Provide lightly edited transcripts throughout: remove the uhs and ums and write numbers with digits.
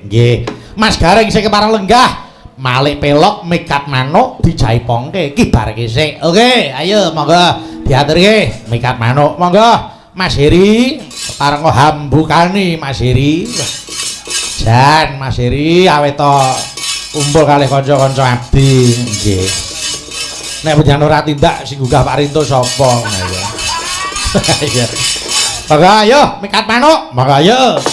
nggih. Mas Gareng sing kepareng lenggah. Malik pelok mikat manuk dijaipongke ki bareke sik. Oke, ayo monggo diaturke mikat manuk. Monggo Mas Heri pareng hambukani Mas Heri. Jan Mas Heri awet to kumpul kalih kanca-kanca abdi nggih. Nek panjenengan ora tindak sing gugah Pak Rinto sapa ngono ya. Monggo ayo mikat manuk. Monggo ayo.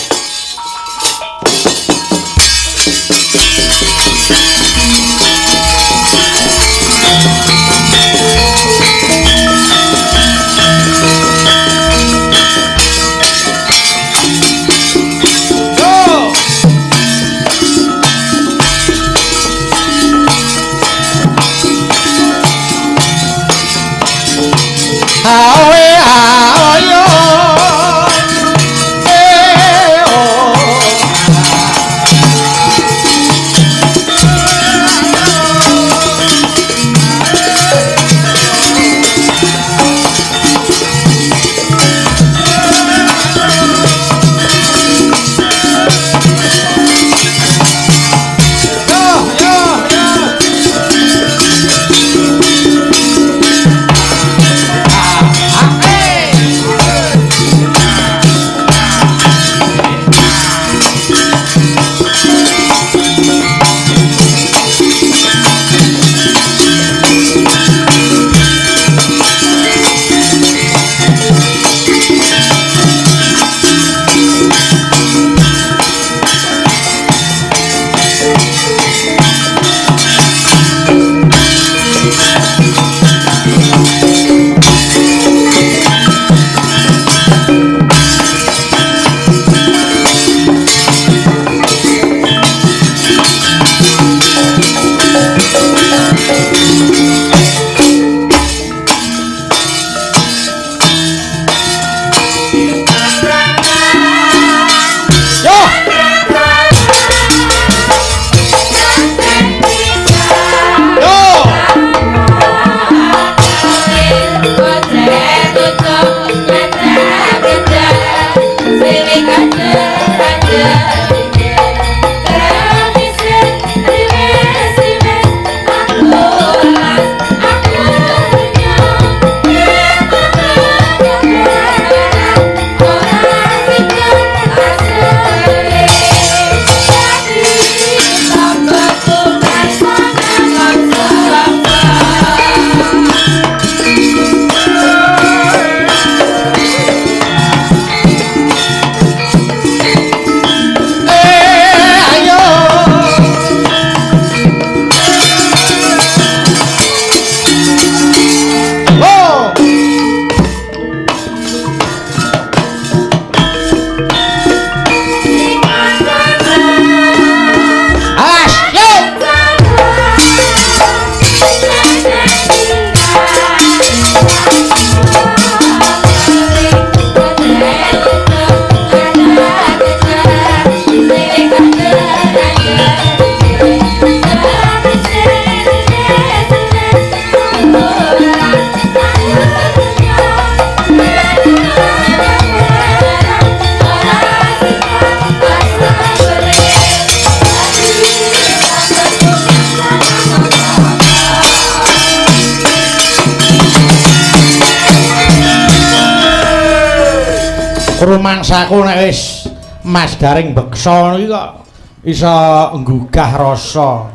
Awe ayo rumangsaku nek wis Mas Gareng beksa iki kok iso nggugah rasa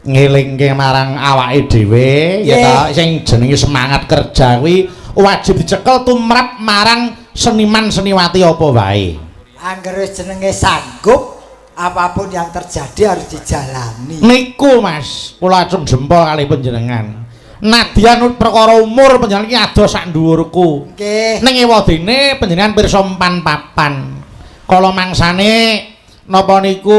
ngelingke marang awake dhewe ya ta sing jenenge semangat kerja kuwi wajib dicekel tumrap marang seniman seniwati apa wae. Angger wis jenenge sanggup apapun yang terjadi harus dijalani. Niku Mas, kula acung jempol kali panjenengan. Nadyan perkara umur panjenengan iki adoh sak dhuwurku. Nggih. Ning ewadene panjenengan pirsa empan papan. Kala mangsane napa niku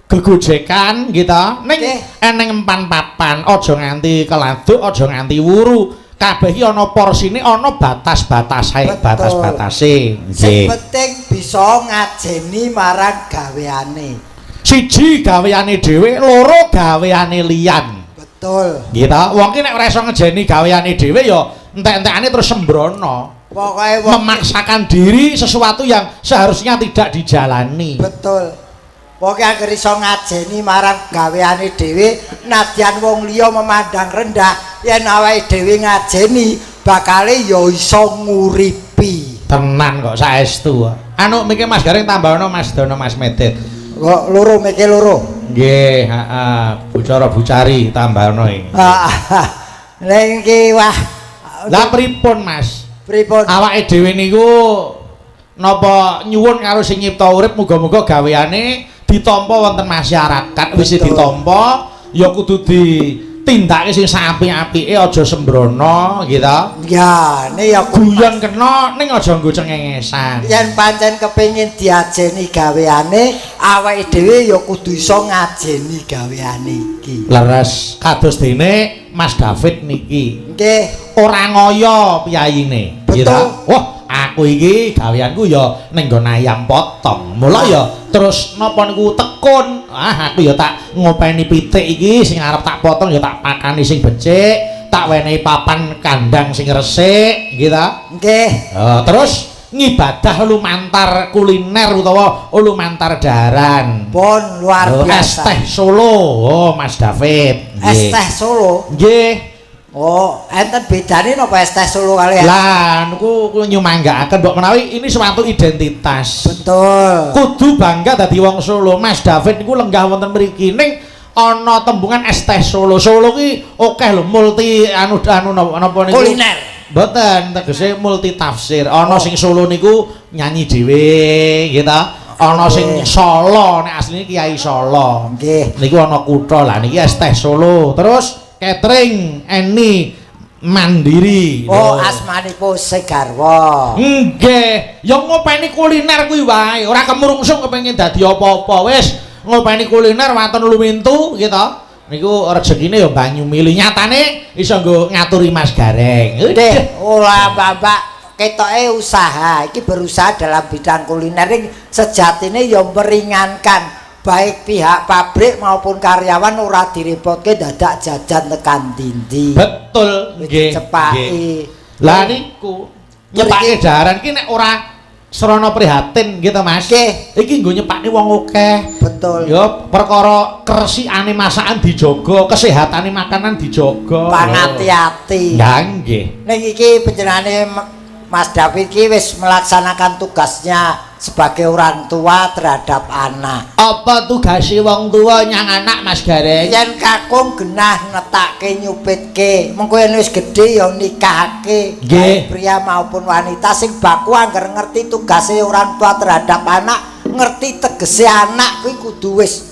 gegojekan gitu. Ning eneng empan papan, aja nganti keladuk, aja nganti wuru. Kabeh iki ana porsine, ana batas-batase, batas-batase. Nggih. Sing penting bisa ngajeni marang gaweane. Siji gaweane dhewe, loro gaweane liyan. Betul. Gitu. Wong ki nek ora iso ngejeni gaweane dhewe ya entek-entekane terus sembrono. Pokoke memaksakan diri sesuatu yang seharusnya tidak dijalani. Betul. Pokoke anggere iso ngajeni marang gaweane dhewe, nadyan wong liya memandang rendah, yen awake dhewe ngajeni bakale ya iso nguripi. Tenan kok saestu. Anu mikir Mas Garing tambahno Mas Dono Mas Medit. Kok loro mikir loro. Nggih, heeh, bucara bucari tambahno iki. Lah iki wah. Lah pripun Mas? Pripun? Awake dhewe niku napa nyuwun karo sing nyipta urip muga-muga gaweane ditampa wonten masyarakat. Wis ditampa ya kudu ditindakake sing saapik-apike aja sembrono gitu. Ya, ne ya guyon kena ning aja nggo cengengesan. Yen pancen kepengin diajeni gaweane, awake dhewe ya kudu iso ngajeni gaweane iki. Leres kados dene Mas David niki. Nggih, ora ngoyo piyayine. Betul. Wah, aku iki gaweanku ya ning nggon ayam potong. Mula ya terus napa niku tekun. Aku ya tak ngopeni pitik iki sing arep tak potong ya tak pakani sing becik, tak wenehi papan kandang sing resik, nggih ta? Nggih. Terus ngibadah lumantar kuliner utawa lumantar daharan. Pun luar biasa. Es teh Solo. Oh, Mas David. Es teh Solo. Nggih. Oh, enten bedane napa es teh Solo kalian? Lah, niku nyumanggaaken mbok menawi ini suatu identitas. Betul. Kudu bangga dadi wong Solo. Mas David niku lenggah wonten mriki ning ana tembungan es teh Solo. Solo ki akeh lho multi anu napa niku? Kuliner. Mboten, tegese multi tafsir. Ana sing Solo niku nyanyi dhewe, nggih ta? Ana sing Solo, nek asline Kiai Solo. Nggih. Niku ana kutha. Lah niki es teh Solo. Terus catering Eni Mandiri. Oh, asmanipun Segarwa. Nggih, ya ngopeni kuliner kuwi wae. Ora kemrungsung kepengin dadi apa-apa. Wis ngopeni kuliner wonten lumintu gitu. Niku rezekine ya banyu mili. Nyatane iso nggo ngaturi Mas Gareng. Nggih, ora Mbak, ketoke usaha. Iki berusaha dalam bidang kuliner sejatine ya meringankan baik pihak pabrik maupun karyawan ora direpotke dadak jajan tekan dindi. Betul, nggih. Cepaki. Lah niku nyepake daharan ki nek ora srana prihatin gitu Mas. Nggih. Iki nggo nyepake wong akeh. Betul. Ya perkara kresikane masakan dijaga, kesehatane makanan dijaga. Pangati-ati. Ya nggih. Ning iki panjenengane Mas David ki wis melaksanakan tugasnya sebagai orang tua terhadap anak. Apa tugase wong tua nyang anak Mas Gareng? Yen kakung genah netake nyupitke, mengko yen wis gedhe ya nikahake. Nggih. Pria maupun wanita sing baku angger ngerti tugase orang tua terhadap anak, ngerti tegese anak kuwi kudu wis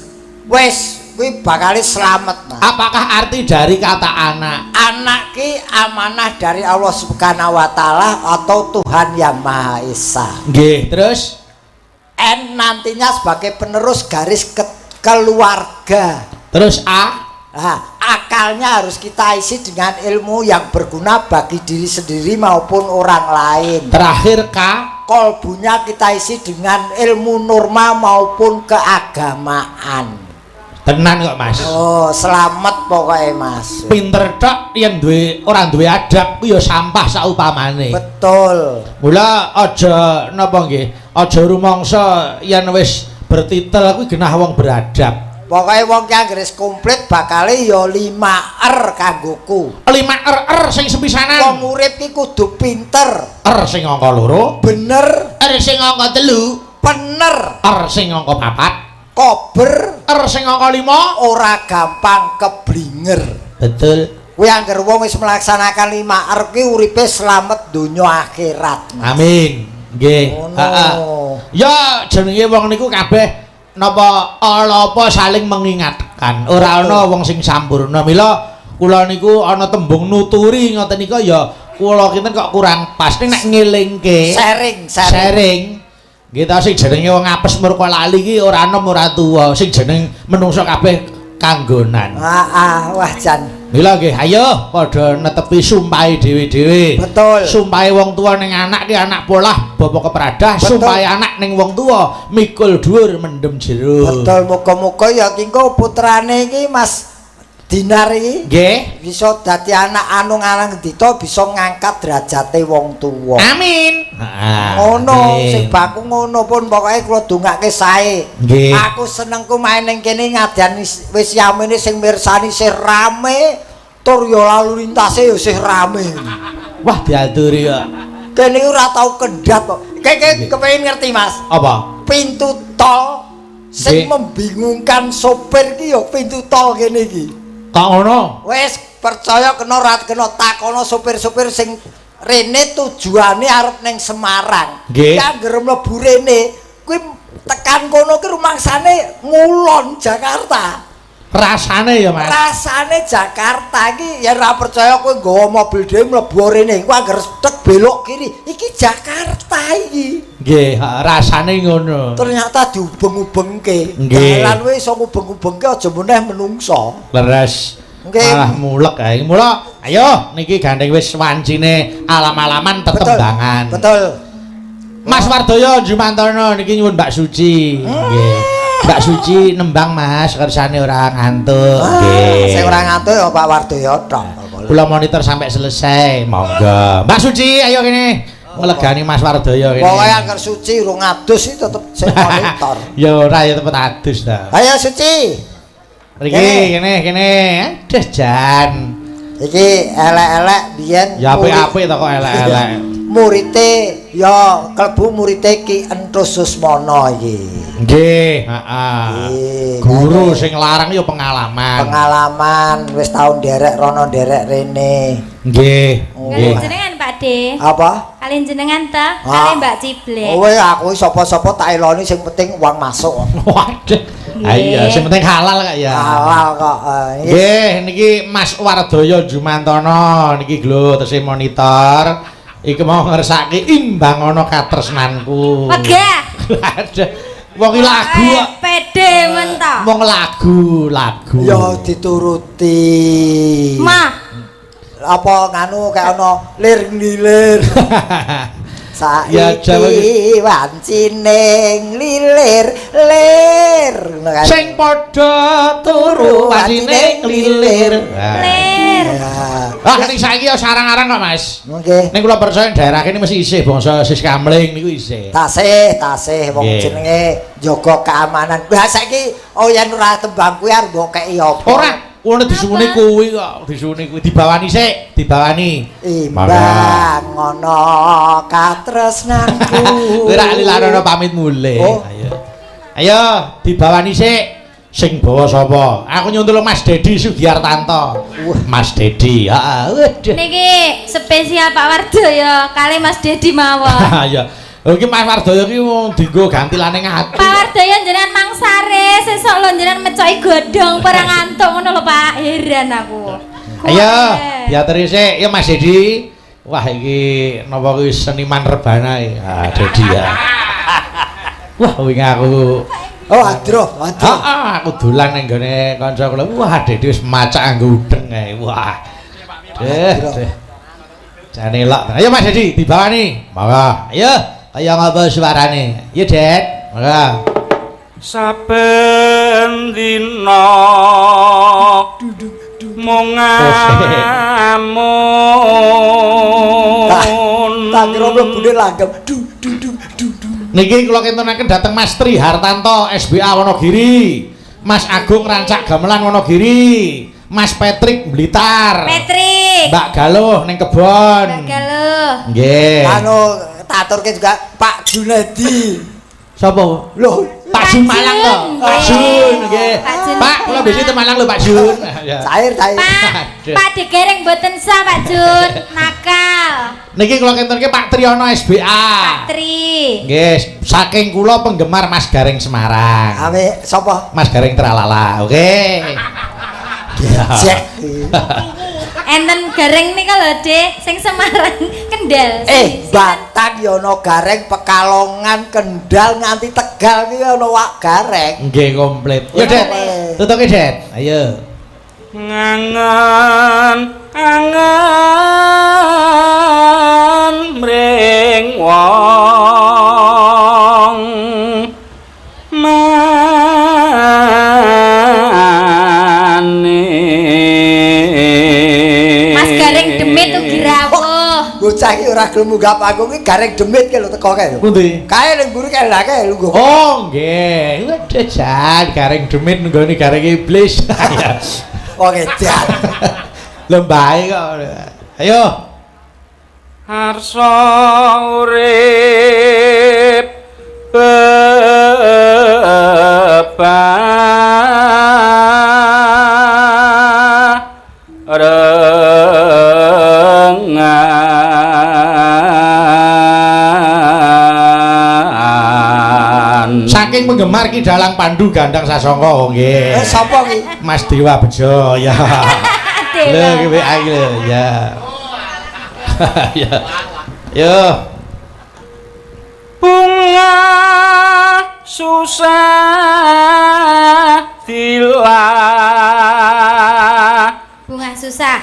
kuwi bakal slamet. Mas. Apakah arti dari kata anak? Anak ki amanah dari Allah Subhanahu wa taala atau Tuhan Yang Maha Esa. Nggih, terus Nantinya sebagai penerus garis keluarga. Terus A? Nah, akalnya harus kita isi dengan ilmu yang berguna bagi diri sendiri maupun orang lain. Terakhir K? Kolbunya kita isi dengan ilmu norma maupun keagamaan. Tenan kok Mas. Oh, selamat pokoknya Mas. Pinter tok yen duwe ora duwe adab ku ya sampah saupamane. Betul. Mula aja napa nggih? Aja rumangsa yen wis bertitel kuwi genah wong beradab. Pokoknya wong ki anggere komplit bakale ya 5R kanggoku. 5R sing sepisanan. Wong urip ki kudu pinter. R sing angka 2, Bener. R sing angka 3, Bener. R sing angka 4, Kober. R sing angka 5, Ora gampang keblinger. betul. Kuwi anggere wong wis melaksanakan 5R ki uripe slamet donya akhirat. Amin. Nggih. Heeh. Ya jenenge wong niku kabeh napa apa saling mengingatkan. Ora ana wong sing sampurna. Mila kula niku ana tembung nuturi ngoten nika ya kula kinten kok kurang pas. Ning nek ngelingke sharing. Nggih ta sing jenenge wong apes murka lali ki ora enom ora tuwa. Sing jeneng menungso kabeh kanggonan. Wah jan. Mila nggih, ayo padha netepi sumpahe dhewe-dhewe. Betul. Sumpahe wong tua ning anak ki anak polah bapa kepradah, sumpahe anak ning wong tua mikul dhuwur mendem jero. Betul, muga-muga ya kengko putrane iki Mas Dinar iki nggih bisa dadi anak anu ngarang Dita bisa ngangkat derajate wong tuwa. Amin. Ngono sing baku ngono pun pokoke kula dongake sae. Nggih. Aku senengku main ning kene ngadian wis yamene sing mirsani sih rame tur ya lalu lintase ya sih rame. Wah diaturi kok. Kene ora tau kendhat kok. Kepengin ngerti Mas. Apa? Pintu tol sing membingungkan sopir ki ya pintu tol kene iki. Kok ngono? Wis percaya kena ora kena takono sopir-sopir sing rene tujuane arep ning Semarang. Nggih. Ki anggere mlebu rene kuwi tekan kono ki rumangsane ngulon Jakarta. Rasane ya Mas. Rasane Jakarta iki ya ora percaya kowe nggawa mobil dhewe mlebu rene iku anggere tek belok kiri. Iki Jakarta iki. Nggih, rasane ngono. Ternyata diubeng-ubengke. Nggih. Dalan wae iso ngubeng-ubengke aja meneh menungso. Leres. Nggih. Malah mulek ae. Mula ayo niki gandeng wis wancine alam-alaman tetembangan. Betul. Mas Wardoyo Jumantono niki nyuwun Mbak Suci. Nggih. Mbak Suci nembang Mas kersane ora ngantuk. Nggih. Sing ora ngantuk ya Pak Wardoyo tok. Kula monitor sampai selesai. Monggo. Mbak Suci ayo kene. Nglegani Mas Wardoyo kene. Pokoke angker suci urung adus iki tetep sing monitor. Ya ora ya tetep adus ta. Ayo suci. Riki kene. Aduh jan. Iki elek-elek biyen Ya apik-apik to kok elek-elek. Murite ya klebu murite Ki Entus Susmono iki. Nggih, heeh. Nggih. Guru sing larang ya pengalaman. Pengalaman wis tahun derek rono derek rene. Nggih, Oh. nggih. Kalian jenengan Pak De. Apa? Kalian jenengan ta? Ah. Kalian Mbak Ciblek. Kowe aku sapa-sapa tak eloni sing penting uang masuk. Waduh. Ayo, sing penting halal kak ya. Halal kok. Nggih, niki Mas Wardoyo Jumantono niki lho tesih monitor. Iki mau ngersake imbang ana katresnanku. Wegah. Aduh. Wong iki lagu kok. Pede men ta. Wong lagu. Ya dituruti. Mah. Apa nganu kayak ana lir ngilir. Ya, Jawa Saiki wancining lilir lir. Ngono kan. Sing padha turu wacine nglilir. Lir. Ah, ning saiki ya sarang-arang kok, Mas. Nggih. Ning kula percaya daerah kene mesti isih bangsa sis kamling niku isih. Tasih wong Nggih. jenenge jaga keamanan. Lah saiki yen ora tembang kuwi arep mbok kei apa? Ora, ngono disuwuni kuwi kok, disuwuni kuwi dibawani sik, dibawani. Imbang ngono katresnanku. Kowe ra lilarono pamit mulih. Oh. Ayo, dibawani sik. Sing bawa sapa? Aku nyuntul Mas Dedi Sugiartanto. Mas Dedi. Heeh. Waduh. Niki spesial Pak Wardoyo kali Mas Dedi mawon. Ya. Iki Mas Wardoyo ki wong dienggo gantilane ngati. Pak Wardoyo jenengan mangsare, sesuk lho jenengan mecoki godhong perang ngantuk ngono lho Pak. Heran aku. Ayo, diaturi sik. Ya Mas Dedi. Wah iki napa kuwi seniman rebana iki. Ah, Dedi ya. Wah, wingi aku Oh, adro. aku dolan ning gone kanca kula. Wah, Dedi wis macak nganggo udeng ae. Wah. Deh. Jane elok. Ayo Mas Dedi, dibawani. Monggo. Ayo, kaya ngapa suarane? Ya, Det. Monggo. Saben dina mung ngamun. Tak kira mlebune langgam. Niki kula kentunaken dhateng Mas Tri Hartanto SBA Wonogiri, Mas Agung Rancak Gamelan Wonogiri, Mas Patrick Blitar, Petri. Mbak Galuh ning kebon. Mbak Galuh. Nggih. Anu tak aturke juga Pak Junedi. Sapa? Loh, Pak Jun Malang to. Pak Jun nggih. Pak Jun Pak, kula biasa teng Malang lho Pak Jun. Ya. cair. Pak digereng mboten sah Pak Jun. Nakal. Niki kula kentunke Pak Triyono SBA. Pak Tri. Nggih, saking kula penggemar Mas Gareng Semarang. Ame sapa? Mas Gareng Tralala. Oke. Cek. Enten gareng nih kalau deh, sing Semarang Kendal. Batan ya ana Gareng, Pekalongan, Kendal nganti Tegal iki ana wak Gareng. Nggih komplit. Ya, Det. Tutuke, Det. Ayo. Angan mring wong maning bocah iki ora gelem munggah panggung iki gareng demit ki lho teko kae lho. Pundi? Kae ning mburi kae lha kae lungguh. Oh, nggih. Waduh jan gareng demit nggone gareng iblis. Oh edan. Lembahe kok. Ayo. Arsa urip bebarengan. Saking penggemar Ki Dalang Pandu Gandang Sasongko nggih. Sapa ki? Mas Dewa Bejo ya. Lho ki WA iki lho ya. Ya. Yo. Bunga susah dilah Bunga susah.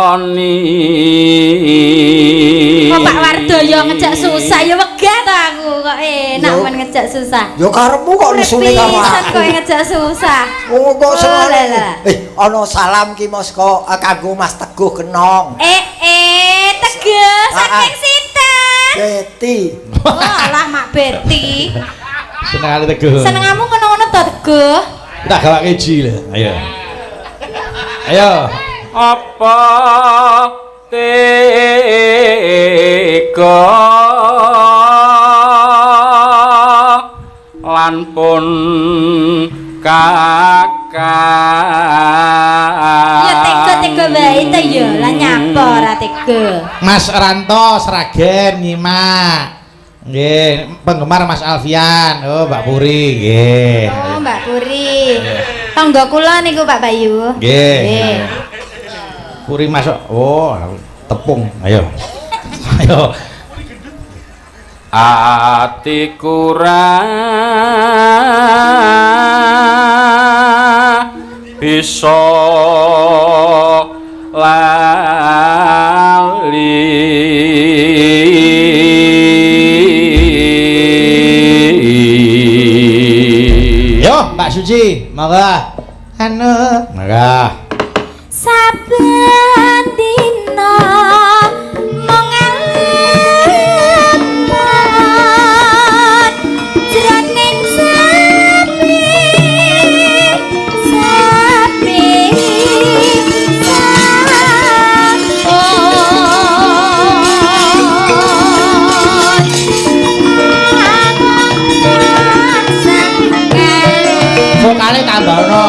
koni Kok Pak Wardoyo ngejak susah ya wegah to aku kok enak men ngejak susah. Ya karepmu kok nesune karo Pisan kok aku. ngejak susah. Oh kok Oh, seneng. lala. Ana salam ki Mosko kanggo Mas Teguh Genong. Teguh saking sinten? Beti. Oh, alah Mak Beti. Senengane Teguh. Senengamu ngono-ngono to Teguh? Tak gawake ji lho. Ayo. Ayo. apa tega lan pun kakak Ya tega-tega wae ta ya, lah nyapa ora tega. Mas Ranto Sragen nyimak. Nggih, penggemar Mas Alfian. Oh, Mbak Puri nggih. Oh, Mbak Puri. Tangga kula niku Pak Bayu. Nggih. Puri masuk. Oh, tepung. Ayo. Ayo. ati kurang bisa lali. Yo, Mbak Suci, monggo. Monggo. Saben dina mengalemon jroning sapi Vokale tambahno.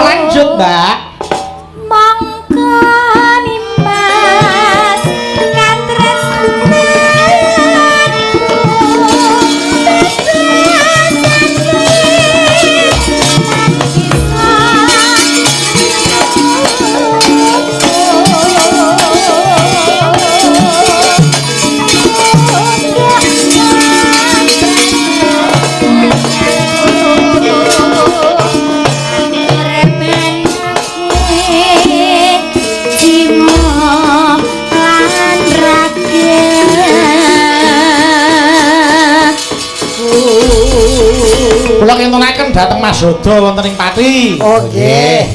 Lanjut, Mbak. Oh dhateng Mas Dodo wonten ing Pati. Oh nggih.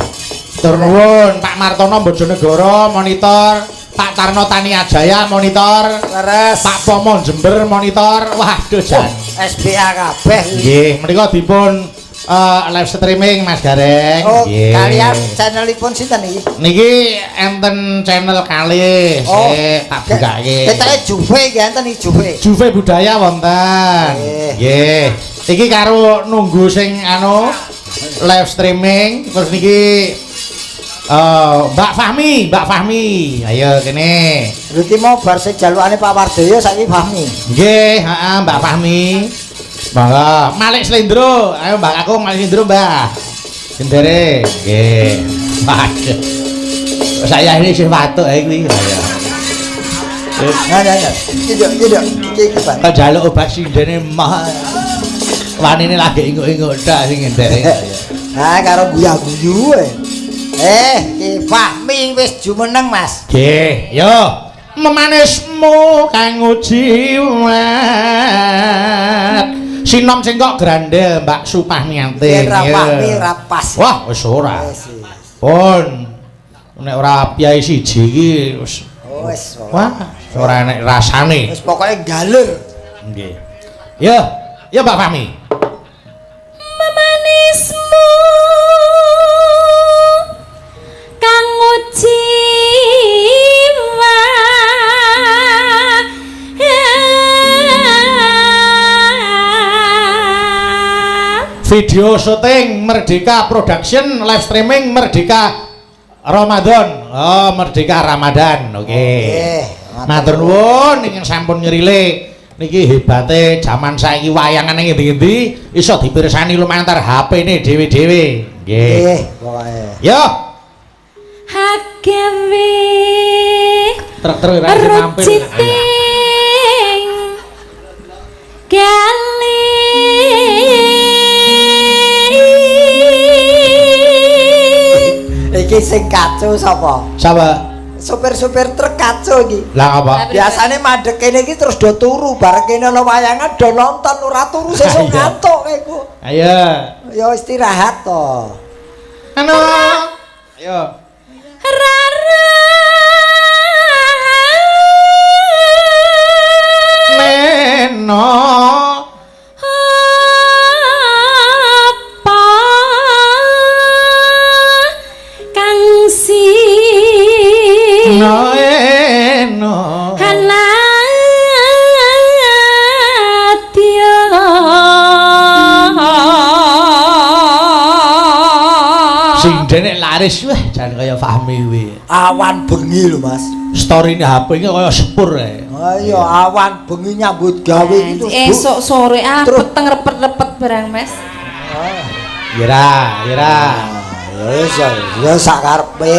Tur nuwun Pak Martono Bojonegoro monitor, Pak Tarno Tania Jaya monitor, Leres. Pak Pomo Jember monitor. Waduh jan. SBA kabeh. Nggih, menika dipun live streaming Mas Gareng. Oh, Nggih. kalian channelipun sinten iki? Niki enten channel kalih, Oh, tak bukake. Ketoke Juve iki enten iki Juve. Juve budaya wonten. Nggih. Iki karo nunggu sing anu live streaming terus niki Mbak Fahmi. Ayo kene. Berarti mau bar sing jalukane Pak Wardoyo saiki Fahmi. Nggih, heeh Mbak Fahmi. Monggo, Malik Slendro. Ayo Mbak Kakung Malik Slendro, Mbah. Gendere. Nggih. Waduh. Saya ini sing watuk iki. Ayo. Ya. Tidak. Iki Pak. Kok njaluk obat sindene mah. Wanine lagi inguk-inguk dak sing gendere. Nah, karo guyu-guyu Ki Fahmi wis jumeneng, Mas. Nggih, yo. Memanismu kang jiwat. Sinom sing kok grandel Mbak Supahnianti. Ora Fahmi ora pas. Wah, wis ora. Pun nek ora piyai siji iki wis Wis wah, ora enek rasane. Wis pokoke galur. Nggih. Yo, Mbak Fahmi. Memanismu kang jiwa video syuting Merdeka Production live streaming Merdeka Ramadan. Oh, Merdeka Ramadan. Oke. Matur nuwun ingkang sampun nyerile niki hebate jaman saiki wayangan ing endi-endi iso dipirsani lumantar HP-ne dhewe-dhewe. Nggih. Pokoke. Yo. hakewe Truk-truk ra sing mampir. ruciting kali Iki sing kacu sapa? Sapa? Supir-supir truk kacu iki. Lah apa? Biasane mandek kene iki terus do turu, bareng kene ana wayangan do nonton ora turu sesuk ngantuk iku. Ayo. Ya istirahat to. Anu. Ayo. rara Meno. apa kang si No eno. hanatya Sing dene laris wah jan kaya Fahmi kuwi. Awan bengi lho, Mas. Storine HP iki kaya sepur ae. Ayo awan bengi nyambut gawe iki terus. esok sore Terus- peteng repet-repet barang Mas. Ira. Ya sakarepe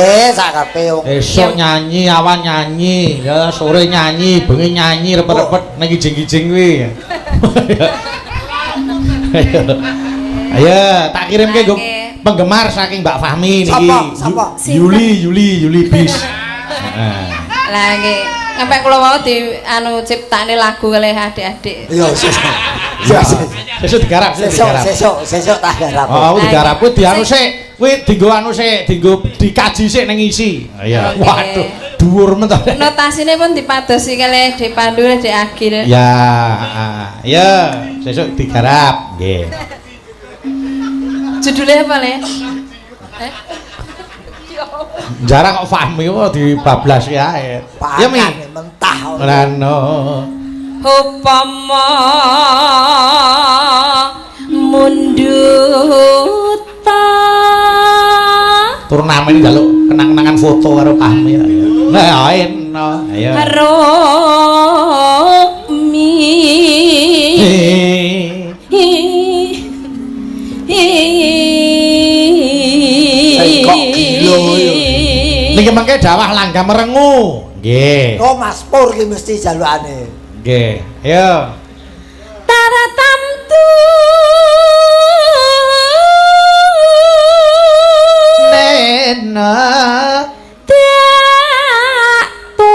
wong. Esok nyanyi, awan nyanyi, ya sore nyanyi, bengi nyanyi repet-repet nang kijing-kijing kuwi. Ayo, tak kirimke nggo penggemar saking Mbak Fahmi niki. Sapa? Yuli bis. Heeh. Lah nggih, sampai kula mau di anu ciptane lagu kalih adik-adik. Ya Sesuk digarap. sesuk tak garap. Oh, aku digarap kuwi dianu sik. Kuwi dienggo anu sik, dienggo dikaji sik ning isi. Iya. Oke. Waduh, dhuwur men to. Notasine pun dipadosi kalih Dik Pandu lan Dik Agil. Ya, ya, sesuk digarap. Nggih. Judulnya apa le? Jarak kok Fahmi kok dibablas ya. Ya Mi. Pakane mentah. Rano. Upama munduta Turnamen njaluk kenang-kenangan foto karo Fahmi ya. Nah, eno. Ayo. Haromi Kok gila ya. Niki mengke dawah langga merengu. Nggih. Oh Mas Pur ki mesti jalukane. Nggih. Ayo. taratamtu Nena. daktu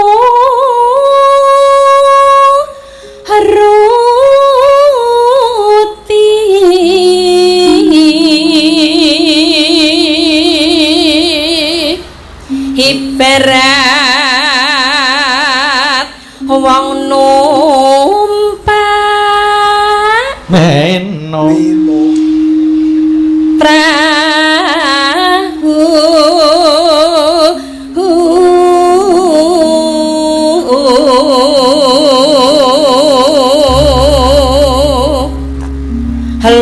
haruti ibarat wong numpak meno prahu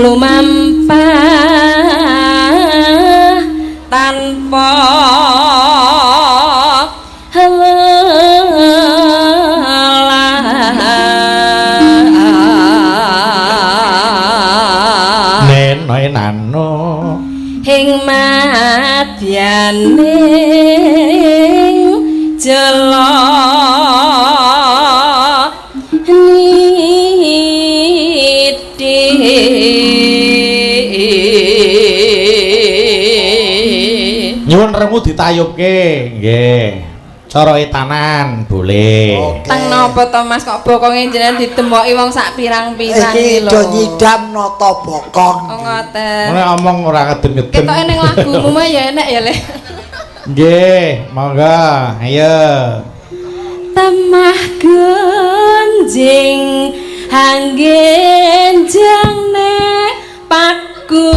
lumampah tanpa nano ing madyaning jelo nyuwun remu ditayubke nggih cara etanan boleh teng napa to Mas kok bokonge jenengan didemoki wong sak pirang-pirang iki lho do nyidam nata bokong ngoten ora omong ora ngeden-ngeden ketoke ning lagumu mah ya enek ya Le nggih monggo ayo temah gunjing anggenjang nek paku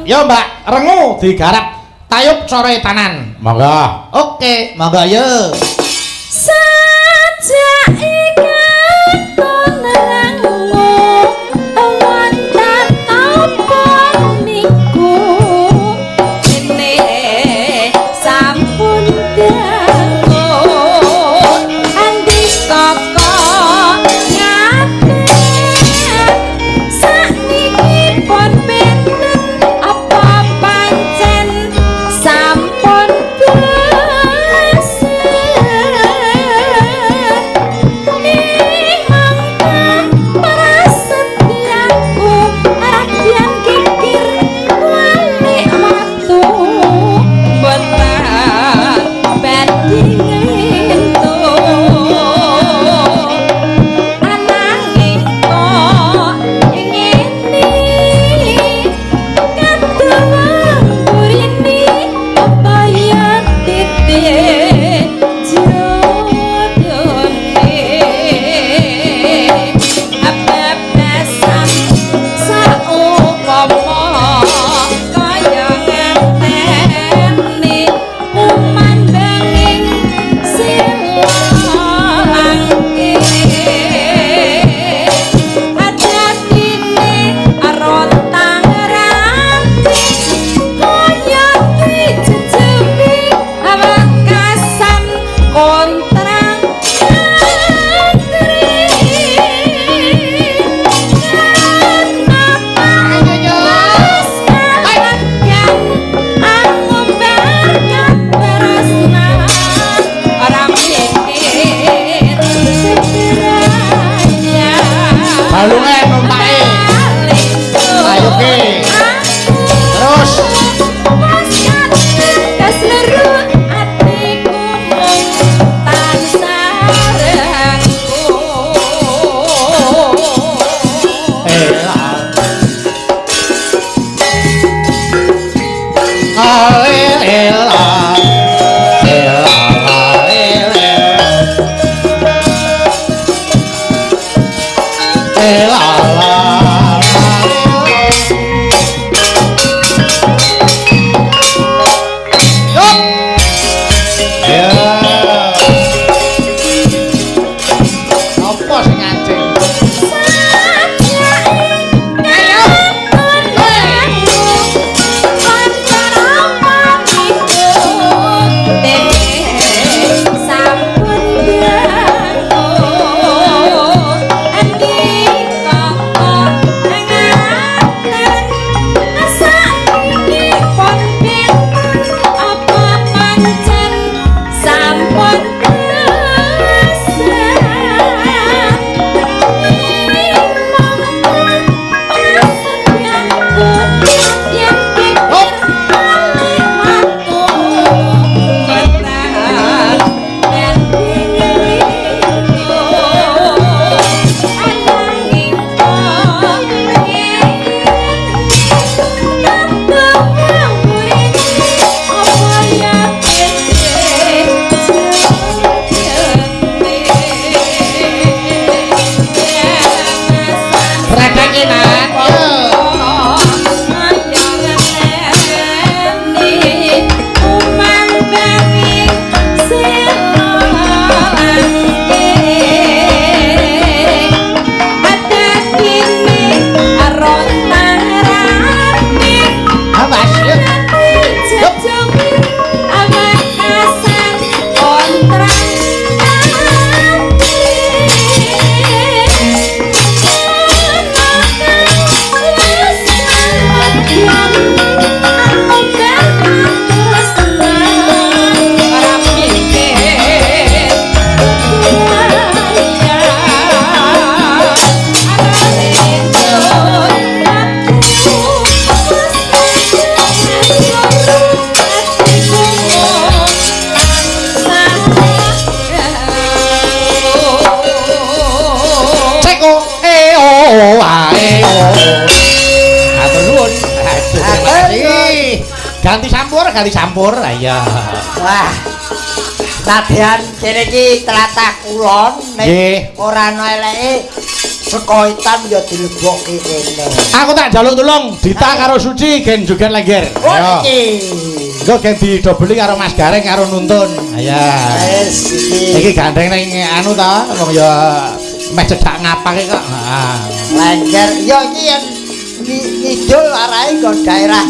yo Mbak rengu digarap tayub cara etanan monggo oke monggo yo sajak ikan konanmu wonten apa niku ini sampun dangu andi koko ngaten sakniki pun benten apa pancen sampun basa imangkan prasetyaku radyan kikir walik watu botan banding ananging kok ngene kadang burini apa ya titik jodone abab-abasam saumpama kaya ngenteni umandanging silangke adadine rontang ranting kaya dijejepi awakasan kontrang orang mikir balunge numpake ayo ke terus apa sing anjing Atur nuwun. Ganti sampur. Lah iya. Wah. Nadyan kene iki tlatah kulon nek ora ana eleke saka hitam ya dilebokke kene. Aku tak njaluk tulung Dita karo Suci gen joget lengger. Oh iki. Engko gen didobeli karo Mas Gareng karo nuntun. Ayo. Wis iki. Iki gandeng ning anu ta, wong ya meh cedak ngapake kok. Heeh. Lengger ya iki yen ngidul arahe nggo daerah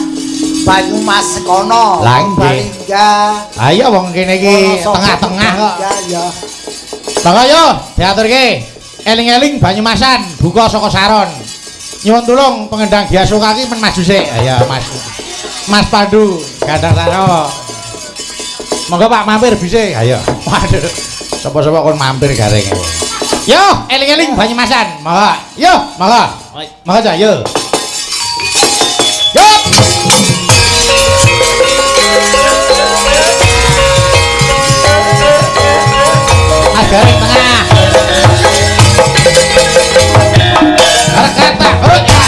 Banyumas kono. Balingga. Ayo wong kene iki tengah-tengah kok. Ya. Monggo yo diaturke. Eling-eling Banyumasan, buka saka Saron. Nyuwun tulung pengendang Giasuka iki men maju sik. Ayo Mas. Mas Pandu, gandang saro. Monggo Pak mampir bise. Ayo. Waduh. Sapa-sapa kon mampir gareng. Yo, eling-eling Banyumasan. Monggo. Yo, monggo. Monggo aja yo. Yo. Gareng tengah. Kata hoya.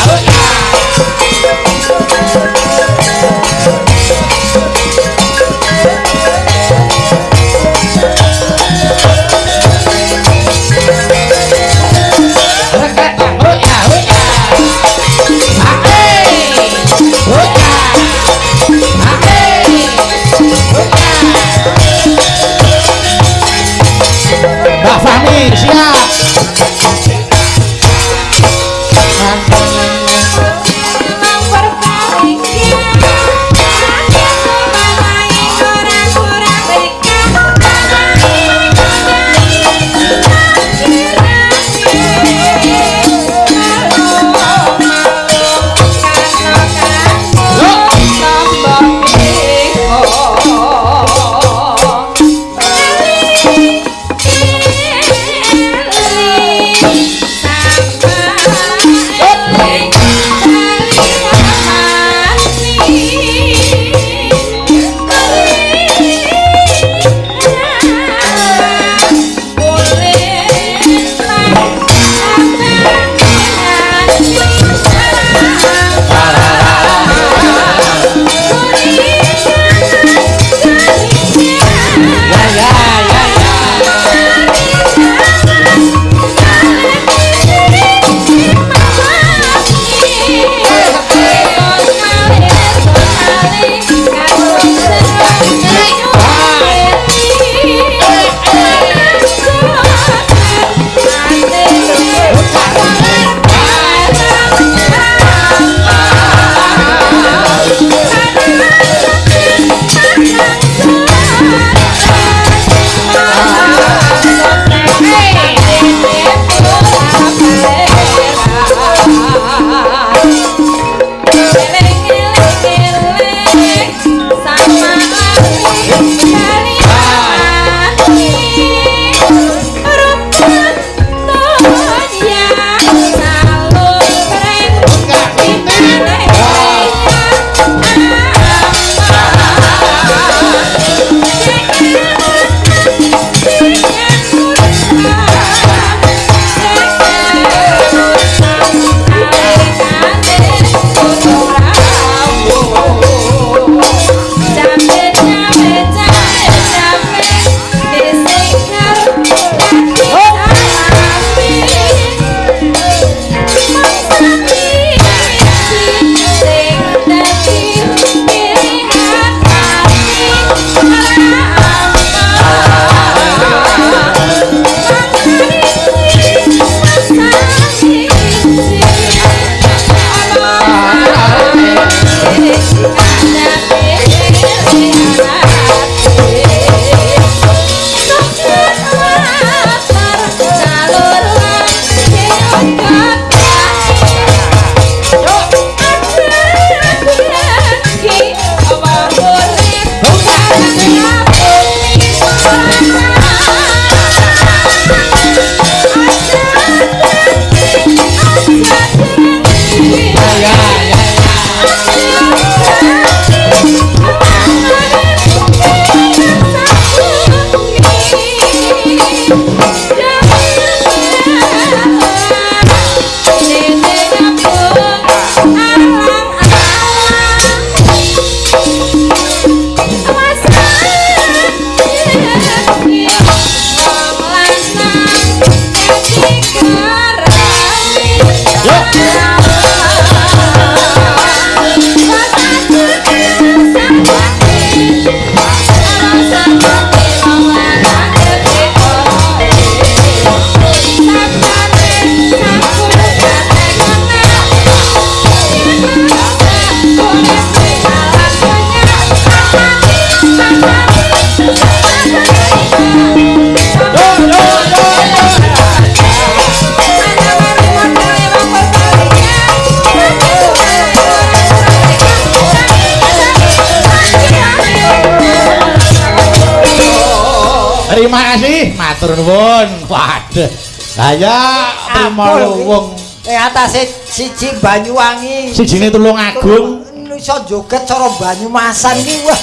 Terima kasih, matur nuwun. Waduh. Lah ya, trimo luwung. Atase siji Banyuwangi. Sijine Tulungagung. Iso joget cara Banyumasan iki wah.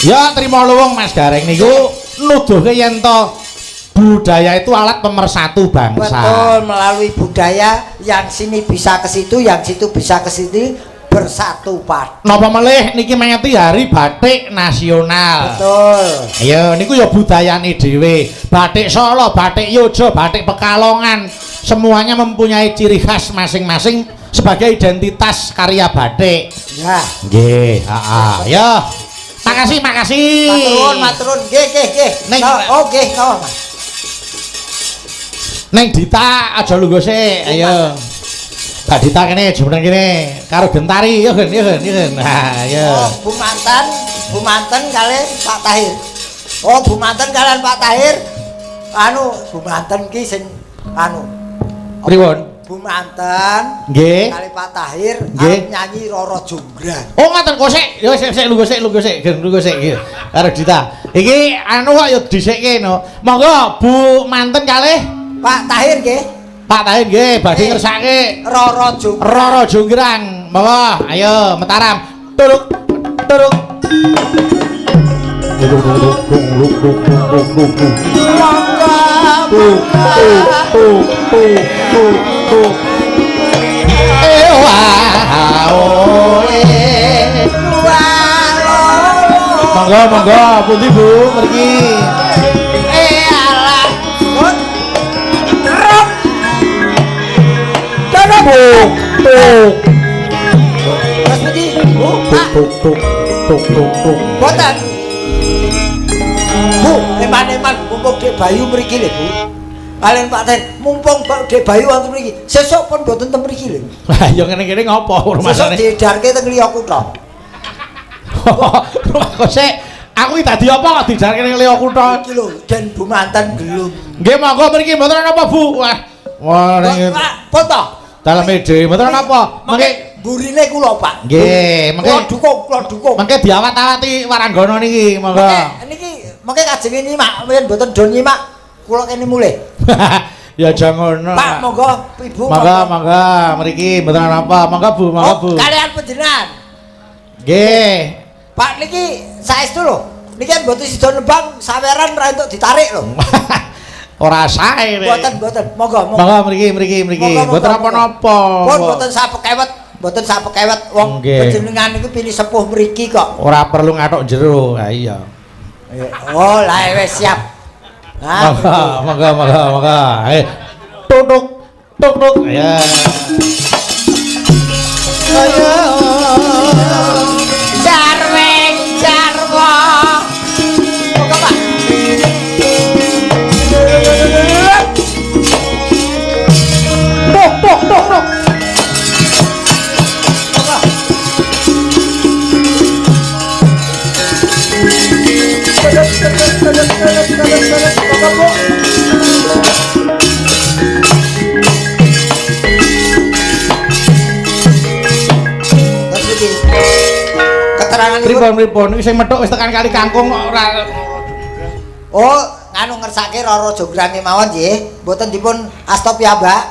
Ya, trimo luwung Mas Gareng niku nuduhke yen to budaya itu alat pemersatu bangsa. Betul, melalui budaya yang sini bisa ke situ, yang situ bisa ke sini bersatu padu. Napa melih niki mengeti hari batik nasional. Betul. Iya, niku ya budayane dhewe. Batik Solo, batik Yojo, batik Pekalongan, semuanya mempunyai ciri khas masing-masing sebagai identitas karya batik. Ya. Nggih, heeh. Ya. Makasih, makasih. Maturun. Nggih. Neng. Nggih, Mas. Neng Dita aja lungguh sik. Ayo. Mbak Dita kene jumeneng kene karo Gentari ya Gen. Nah, ya. Oh, Bu Manten kalian Pak Tahir. Oh, Bu Manten kalian Pak Tahir. Bu Manten ki sing Pripun? Bu Manten Nggih. kali Pak Tahir Nggih. nyanyi Roro Jonggrang. Oh, ngoten kok sik. Ya sik lungguh sik Gen lungguh sik nggih. Karo Dita. Iki kok ya disikke no. Monggo Bu Manten kalih Pak Tahir nggih. Pak Tahir nggih badhe ngersake Roro Jonggrang. Roro Jonggrang. Monggo, ayo Mataram. Turuk. Monggo, pundi Bu, mriki. Terus niki, boten. Bu, eman-eman mumpung Dek Bayu mriki lho, Bu. Kalian Pak Tahir, mumpung Dek Bayu wonten mriki, sesuk pun boten ten mriki lho. Lah ya ngene-ngene ngopo Sesuk rumasane? diedarke teng liya kutha. Kok sik aku iki dadi apa kok dijarke ning liya kutha? Iki lho, Den Bu Manten gelung. Nggih monggo mriki mboten apa Bu. Wah ning Foto. daleme dhewe mboten apa. Mengke burine kula, Pak. nggih, mengke kula dukung. mengke diawat-awati waranggana niki monggo. Niki mengke kajeng nyimak, yen mboten do nyimak kula kene mulih. Ya aja ngono. Pak, monggo Ibu. Monggo mriki mboten apa. Monggo Bu, monggo Bu. Kalian panjenengan. Nggih. Pak niki saestu lho. Niki mboten sida nembang saweran ra entuk ditarik lho. Ora sae. Mboten. Monggo. Monggo mriki. Mboten apa-apa. Pun mboten sapekewet wong panjenengan niku pilih sepuh mriki kok. Ora perlu ngathok jero. Ha iya. Oh, lah wis siap. Monggo. Tuk. Ya. Ayo. Jarwo. Monggo, Pak. Tuk. Keterangan Pripun iki sing methuk wis tekan Kali Kangkung kok ora. Oh, nganu ngersake Roro Jonggrang mawon nggih, mboten dipun asta piyambak.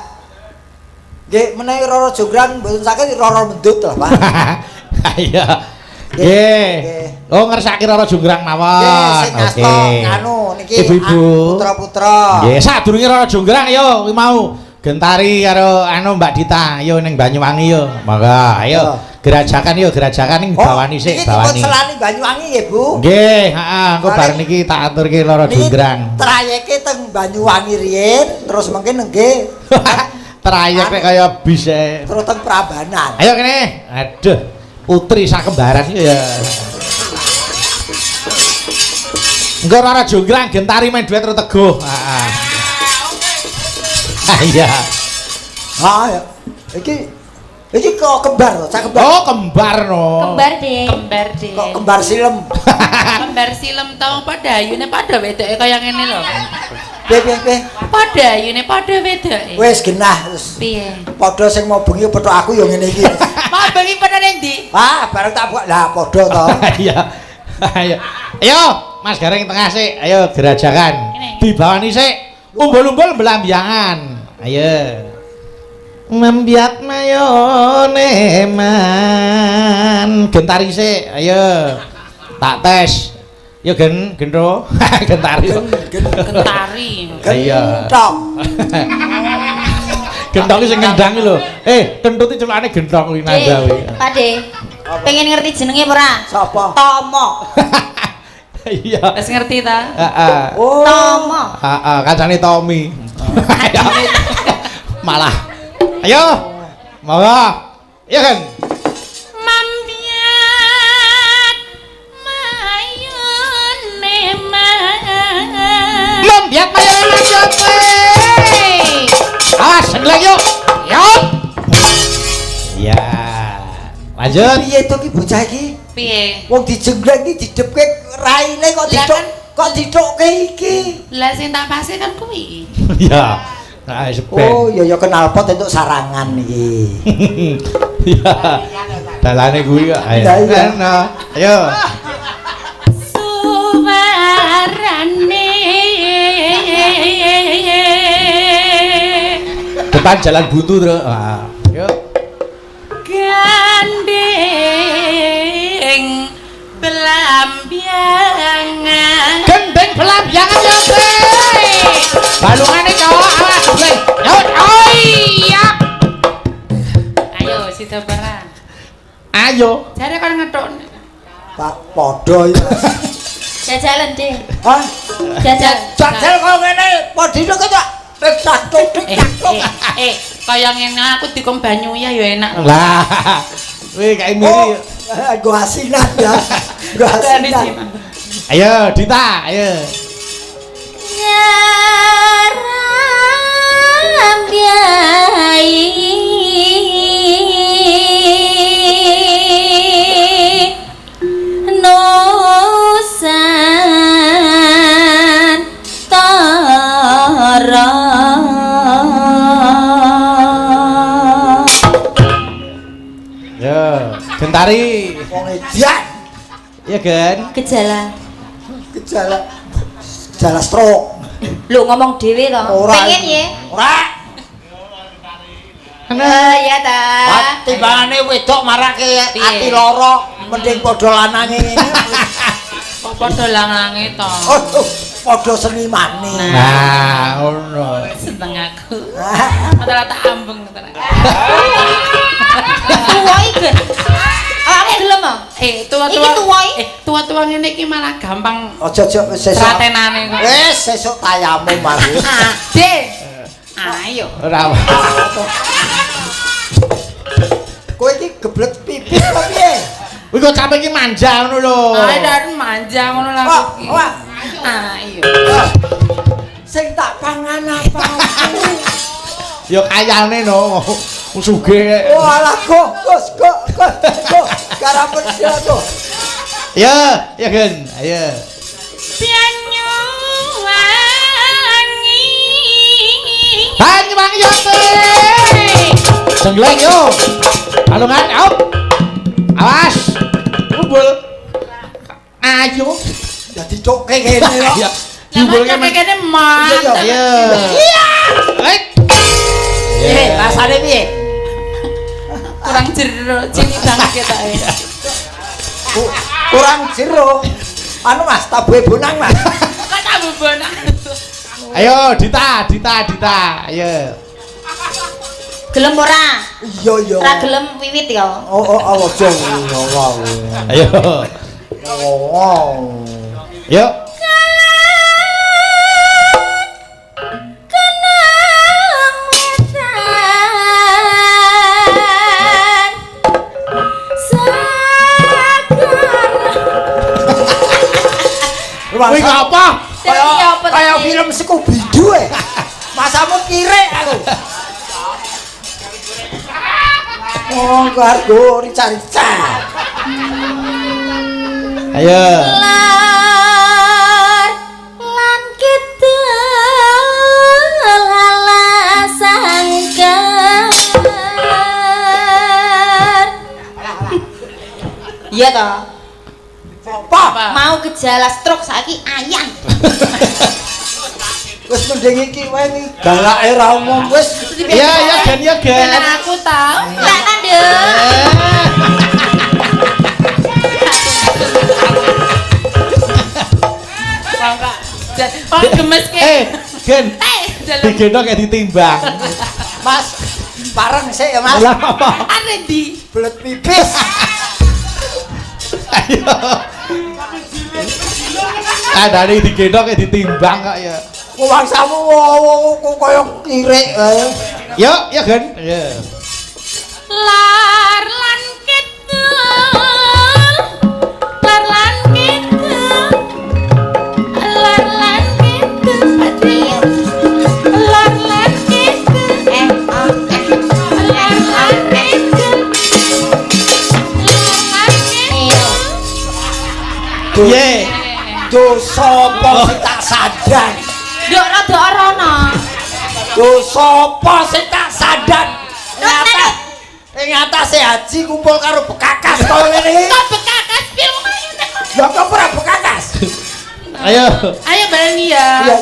Nggih, menawi Roro Jonggrang mboten saged Roro Mendut lho, Pak. Iya. Nggih. Oh, ngersake Roro Jonggrang mawon. Nggih, sing asta nganu niki Ibu-ibu. putra-putra. Nggih, sadurunge Roro Jonggrang yo kuwi mau Gentari karo Mbak Dita yo ning Banyuwangi yo. Monggo, ayo. Gerajakan ning bawani sik, bawani. Iki selani Banyuwangi nggih, Bu. Nggih, heeh, engko bar niki tak aturke Roro Jonggrang. Trayeke teng Banyuwangi riyen, terus mungkin nggih Trayek nek kaya bis e. terus teng Prambanan. Ayo kene. Aduh, putri sakembaran iki ya. Engko Roro Jonggrang Gentari main duet karo Teguh. Heeh. Iya. Ya. Iki kok kembar lho, cak kembar. Oh, kembar no. Kembar deh. Kok kembar silem. Kembar silem tau pada ayune pada wedoke kaya ngene lho. Piye? Pada ayune pada wedoke. Wis genah wis. Piye? Padha sing mau bengi petuk aku ya ngene iki. Mau bengi pada ning ndi? Bareng tak buka. Lah padha to. Iya. Ayo. Ayo, Mas Gareng tengah sik. Ayo gerajakan. Dibawani sik. Umbul-umbul belambiangan. Ayo. Membiat mayone man. Gentari sik. Ayo. Tak tes. Ya gendro. Gentari. Gentari. Iya. Gentok. Gendong sing ngendang lho. Kentute celukane gendong kuwi nandhawe. Pak De. Pengen ngerti jenenge apa ora? Sapa? Tomo. Iya. Wis ngerti ta? Heeh. Oh. Tomo. Heeh, kancane Tommy. Malah. Ayo. Monggo. Iya kan? Mambiat mayone man. Membiat mayone jope. Awas, sengleng yuk. Yuk. Ya. Lanjut. Piye to ki bocah iki? Piye? Wong dijenggleng iki didepke raine kok Lah diduk kan? kok didhukke iki. Lah sing tak pase kan kuwi. Ya. Nah, sepen. Oh, ya kenalpot entuk sarangan iki. Ya. Dalane kuwi kok. Ayo. Lah, iya. Ayo. Suwarane Depan jalan buntu terus. Yuk. gandeng belambiangan. Gendeng belambiangan ya, Bre. Balungane cowok awas, Bre. Yuk, iya. Ayo sida barang. Ayo. Jare kon ngethuk. Pak padha iki. Jajalan, De. Hah? Jajal. Jajal kok ngene, padha kok tik-tak-tuk. Kaya ngene aku dikom banyu ya enak. Lah. Wih, kayak miri. Gua asinan ya. Gua asinan. Ayo, Dita, ayo. Nyaram biai Nusantara. Yo, Gentari. Wong edian. Iya kan? Gejala. Gejala stroke. Lu ngomong dhewe to. Ora. Pengen ya? Ora. Ya ta. Timbangane wedok marake ati lara, mending padha lanange ngene. Kok padha lanange to. Oh, padha senimane. Nah, ngono. Seneng aku. Ora tak ambeng tenan. Tuwa iki. Aku gelem ah. Tua-tua. Iki tuwa iki. Tua-tua ngene iki malah gampang Aja sesuk. ratenane kok. Wis sesuk tayamu mari. De. Ayo. Ora. Kowe iki geblet pipis apa piye? Kuwi kok sampe iki manja ngono lho. Ayo dan manja ngono lah. Wah. Ayo. Sing tak pangan apa? Ya kayane no. Sugih. Oh alah kok. Karapen sia to. Ya, ya Gen. Ayo. Banyuwangi. Banyuwangi yo. Jengleng yo. Balungan, ayo. Awas. Kumpul. Ayo. Dadi cokke kene yo. Ya. Kumpulke kene mantep. Iya. Rasane piye? Kurang jero cini banget ketoke. Kurang jero. Anu Mas, tabuhe bonang Mas. Kok tak bubonang. Ayo, Dita. Ayo. Gelem ora? Iya. Ora gelem wiwit ya. Oh, aja ngono. Ayo. Oh. Yuk. Wih, apa? Kayak film Scooby Doo Masamu kirek aku. Oh, kargo rica-rica. Ayo. Lar lan kidul alasangkan. Iya toh? Apa? Mau gejala stroke saiki ayang. Wis mending iki wae iki galake ra umum wis. Iya ya Gen ya Gen. Bener aku tau. Tak kandung. Oh gemes ke. Gen. Digendong kayak ditimbang. Mas, pareng sik ya Mas. Lah apa? Are di. Belet pipis. Ayo. Adane digendong kayak ditimbang kok ya. Wong samu kok koyo kirik wae. Yo, ya Gen. Ya. Lar lan kidul. Lar lan kidul. Lar lan kidul. Lar lan kidul. Lar lan kidul. Lar kidul. Piye? Dosa apa sing tak sadar? Nduk rada rono. Dosa apa sing tak sadar? Ing atase haji kumpul karo bekakas koyo ngene iki. Kok bekakas piye wong ayu nek. Lah kok ora bekakas? Ayo. Ayo baleni ya. Iya.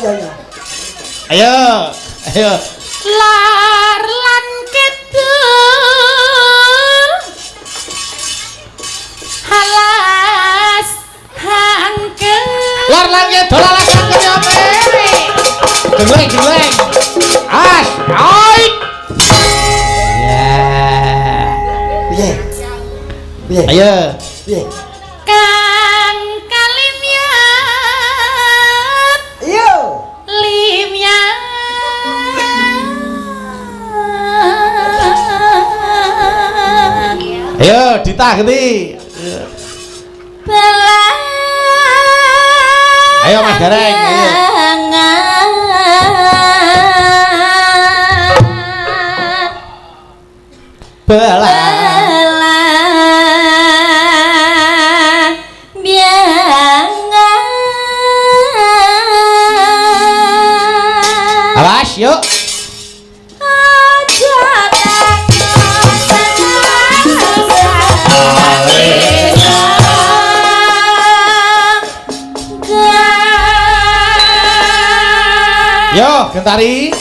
Ayo. Ayo. Lar lan kidul. Halas hangkel. Lar lan kidul alas angkel ya Pe. Geleng. As, ait. Ya. Piye? Ayo. Piye? Kang kalimyat. Iya. Limyat. Ayo ditageti. Belang. Ayo Mas Gareng, ayo. Belang biangan. Awas, yuk. Aja Yo, Gentari.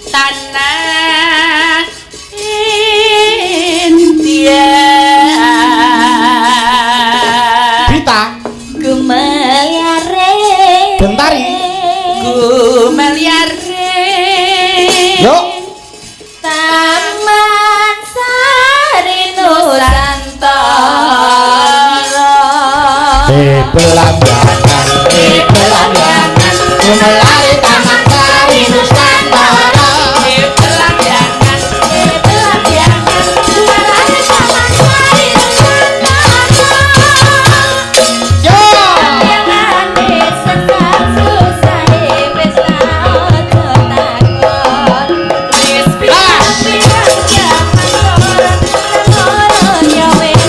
Tanah India. Bita. Gumeliare. Gentari. Gumeliare. Yuk. Taman Sari Nusantara. Belambangan, belambangan. Melari taman Sari Nusantara. Belambangan, melari taman Sari Nusantara. Yo. Jangan susah wis ra ojo takon. Wis pirang-pirang jaman loro ya wis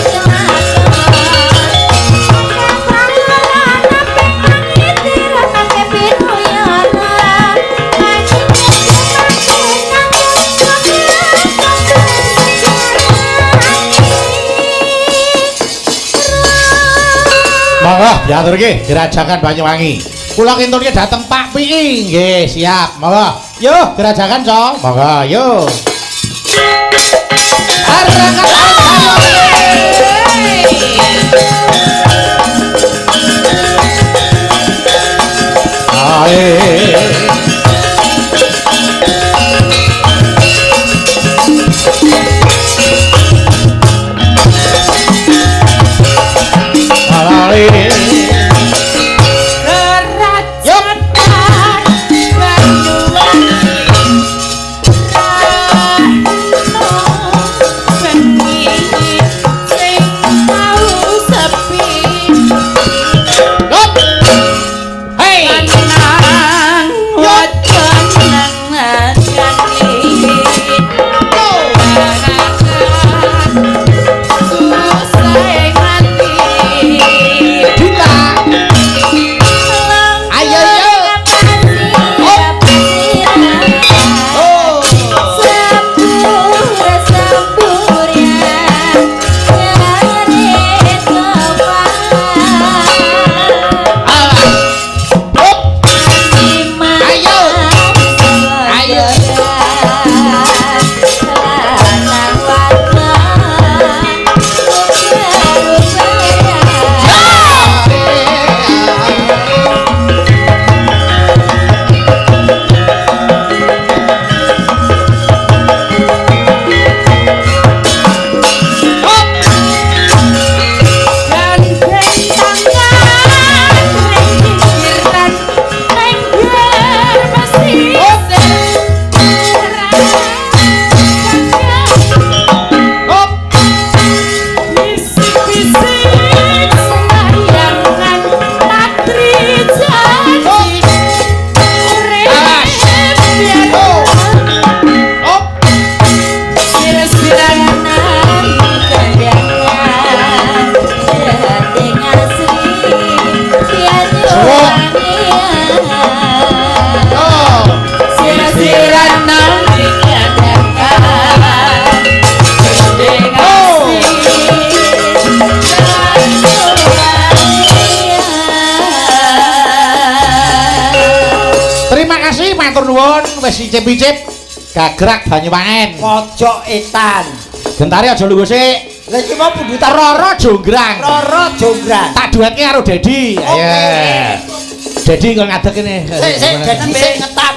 Monggo diatur nggih Gerajakan Banyuwangi. Kula kintunke dateng Pak Pii. Nggih, siap. Monggo. Yo, Gerajakan, Co. Monggo, yo. wis icip-icip gagrak Banyuwangen. Pojok etan. Gentari aja lungguh sik. Lah iki mau bundutan Roro Jonggrang. Roro Jonggrang. Tak duetke karo Dedi. Ayo. Dedi kok ngadeg kene. Sik Dedi sik ngetap.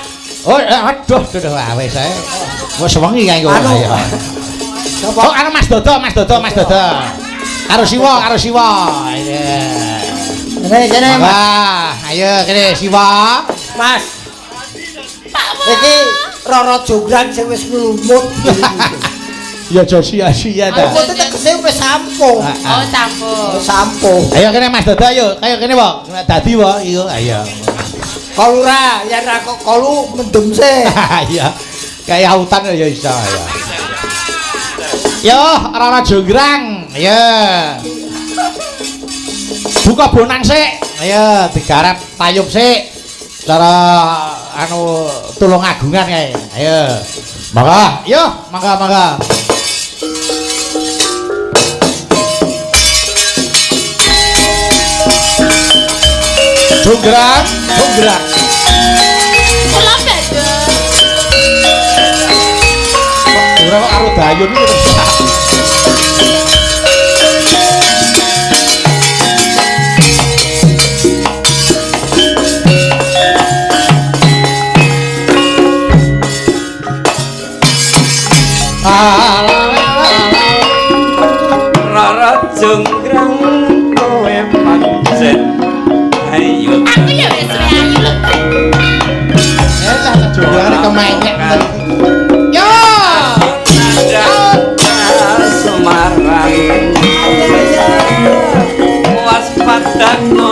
Oh, aduh, wis ae. Wis wengi kae kok. Ayo. Oh, karo Mas Dodo. Karo Siwa. Iya. Kene Mas. Wah, ayo kene Siwa. Mas. Iki Roro Jonggrang sing wis nglumut. Ya aja sia-sia ta. Aku tegese wis sampung. Oh, campur. Sampung. Ayo kene Mas Dodo ayo. Kayak kene wae. Dadi wae iyo ayo. Kolura, yen ra kok kolu mendem sih. Iya. Kayak autan ya iso ya. Yo, Roro Jonggrang. Ayo. Buka bonang sik. Ayo digarap tayub sik. Cara anu tulung agungan kae. Ayo. Mangga, yo, mangga. Jonggrang. Kula badhe. Ora kok karo dayun iki terus. Rara Jonggrang kowe pancen ayo. Aku ya wis ayu lho. Jonggrang kemenyek. Yo! Semarang waspadano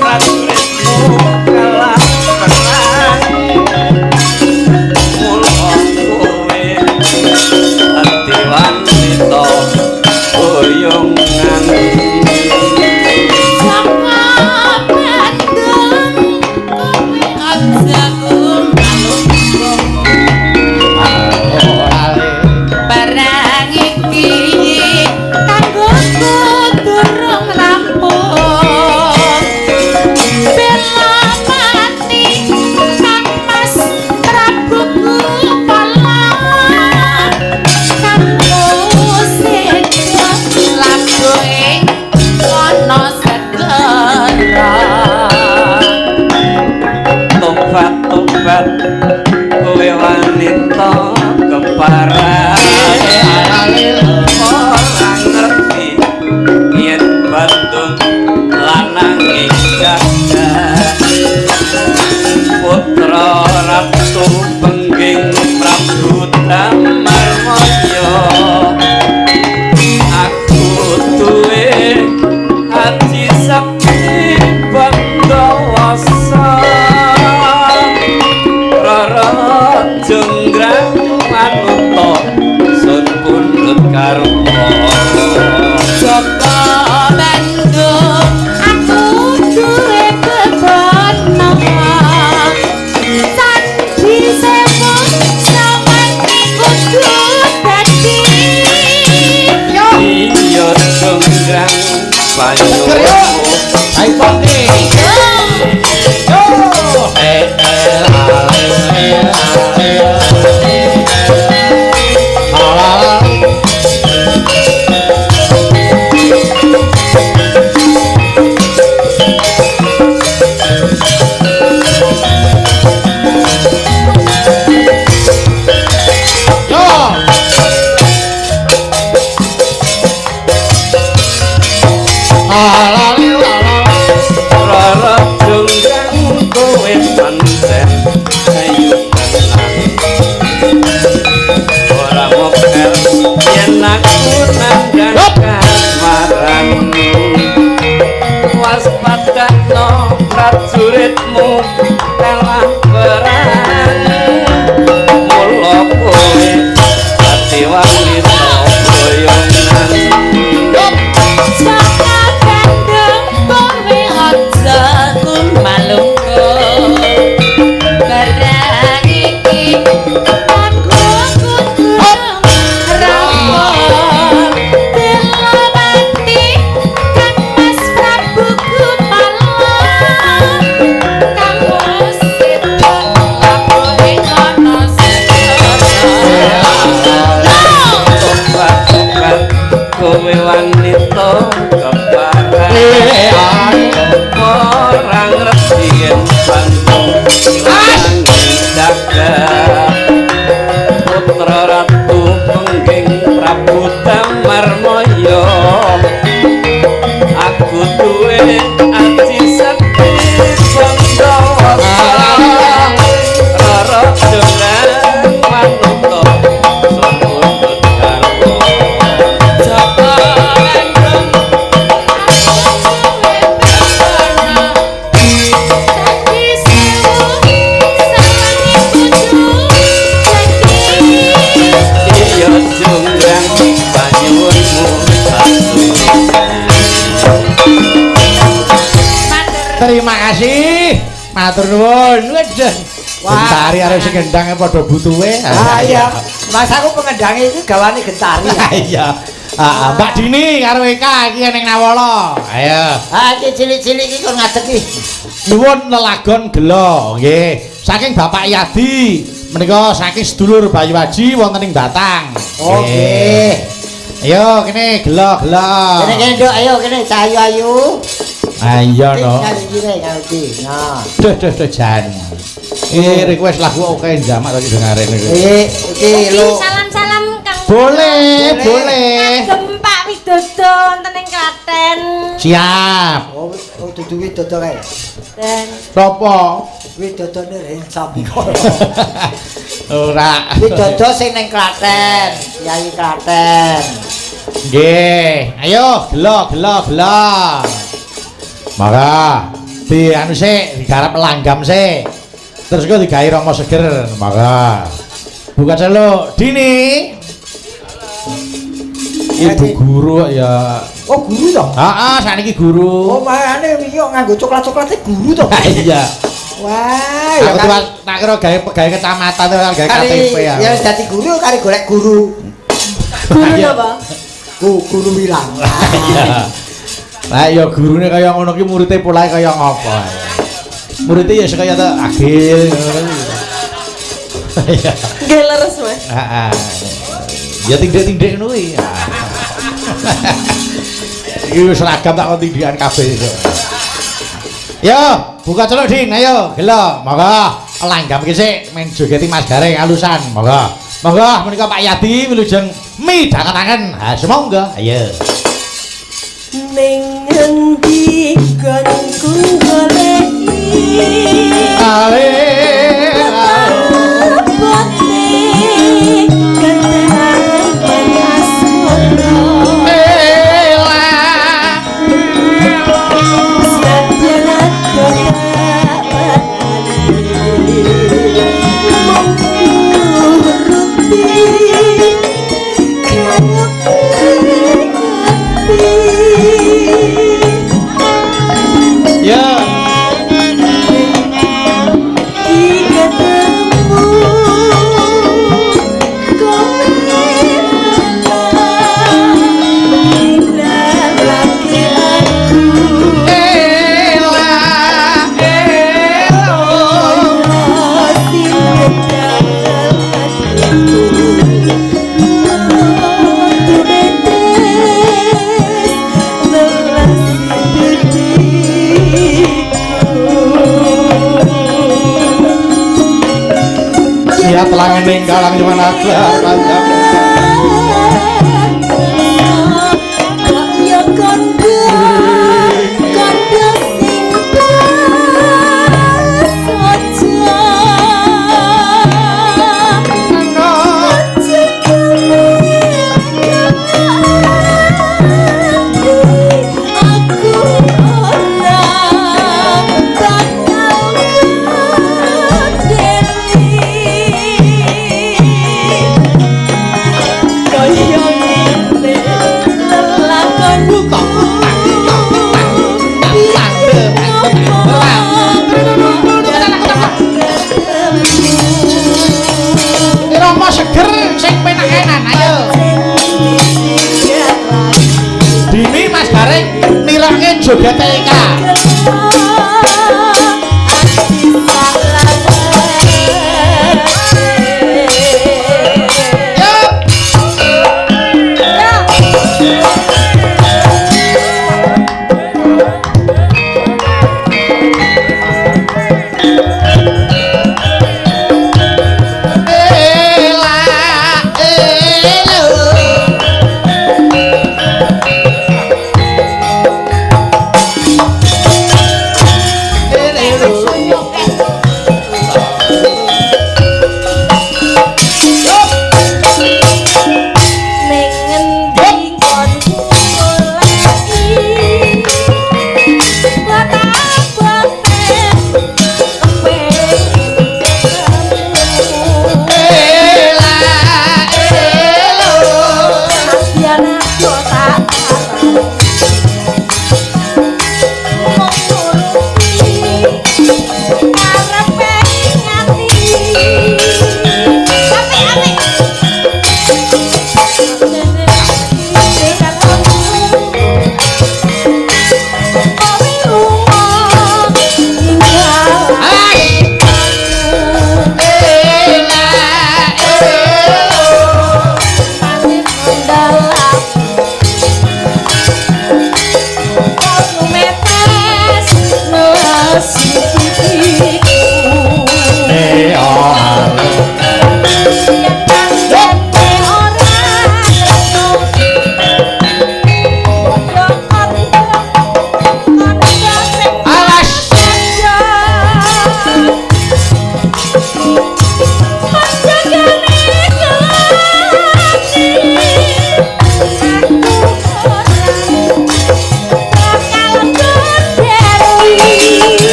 prajuritmu kalah perang mula kowe ati wanita boyongan Saka Bandung kowe aja barang iki kanggo durung rampung bela mati Kang Mas Prabu Kupala kanggo sedo lagu ing ana segara tobat kowe wanita keparang orang ngerti yen Bandung lanang ing jagat putra ratu pengging Prabu Damarmaya aku duwe ati sakti Bandawasa Rara Jonggrang manuta sun pundhut karma Joko Bandung aku duwe bebono Sandi sewu samangke kudu dadi iya Jonggrang Keryo. Ayo pake. Yo. kowe wanita keparang orang resien pantung langit jagat putra ratu pengging Prabu Damarmaya aku duwe aji sekti Pandhawa rara dolan manuta sambut karma japa langgeng iya jonggrang banyuwanmu Terima kasih. Matur nuwun. Gentari arep sing gendhange padha butuhe. Ah iya. Mas aku pengendange iki gawane gentari. Iya. Mbak Dini karo Eka iki ning Nawala. Ayo. Iki cilik-cilik iki kon ngadeg iki. Nuwun lelagon gelo nggih. Saking Bapak Yadi menika saking sedulur Bayu Waji wonten ing Batang. Oke. Ayo kene gelo-gelo. Kene Nduk, ayo kene Cahayu ayu. Ayo no. Ngerti. Nah. Duh jan. Iki request lagu oke jamak to dengare niku. Iki lho. Salam-salam Kang. Boleh. Kagem Pak Widodo wonten ing Klaten. Siap. Oh, dudu Widodo kae. Dan Sopo? Widodone Rensam. Ora. Widodo sing ning Klaten, Kyai Klaten. Nggih, ayo gelo. Maka di anu sik digarap langgam sik. Terus kok digawe rama seger, maka. Buka celuk, Dini. Ibu guru ya. Oh, guru to? Heeh, sakniki guru. Oh, makane yo nganggo coklat-coklate guru to. Iya. Wah, Aku tuh tak kira gawe pegawai kecamatan tuh gawe KTP ya. Ya dadi guru kari golek guru. guru apa? Guru wilang. Iya. Lah ya gurune kaya ngono ki muridé polahe kaya ngopo. Muridé ya kaya ta agil ngono. Iya. Nggih leres, Mas. Heeh. Ya tindik-tindik ngono kuwi. Iki wis seragam tak kon tindikan kabeh iso. Yo, buka celuk Din, ayo, gelo. Monggo langgam iki sik men jogeti Mas Gareng alusan. Monggo. Monggo menika Pak Yadi wilujeng midhangaken. Ha, semonggo. Ayo. Ning endi kon goleki Ale. Telangan ninggalang cuman agak panjang. Joget Eka.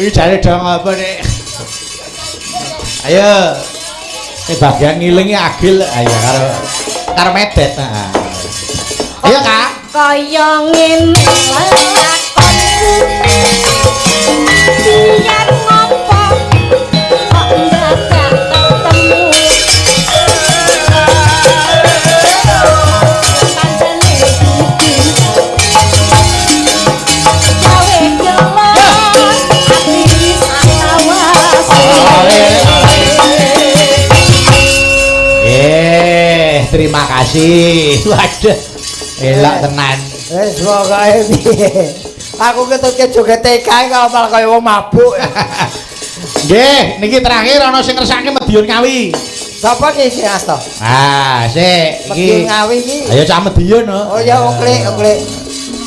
Iki jare dong apa nek? Ayo. Ini bagian ngilingi agil ayo karo medet. Nah. Ayo Kak. Kaya ngene lakonku. Biyen ngopo kok dadak ketemu. Pancene iki. Gawe gelem ati sanawas. Terima kasih. Waduh. Elak tenan. Wis pokoke piye. Aku ketutke joget TK kok malah kaya wong mabuk. Nggih, niki terakhir ana sing ngersake Medion Ngawi. Sapa ki sing asta? Ah, sik Medion iki. Ngawi iki. Ayo cah Medion no. Oh ya oklik.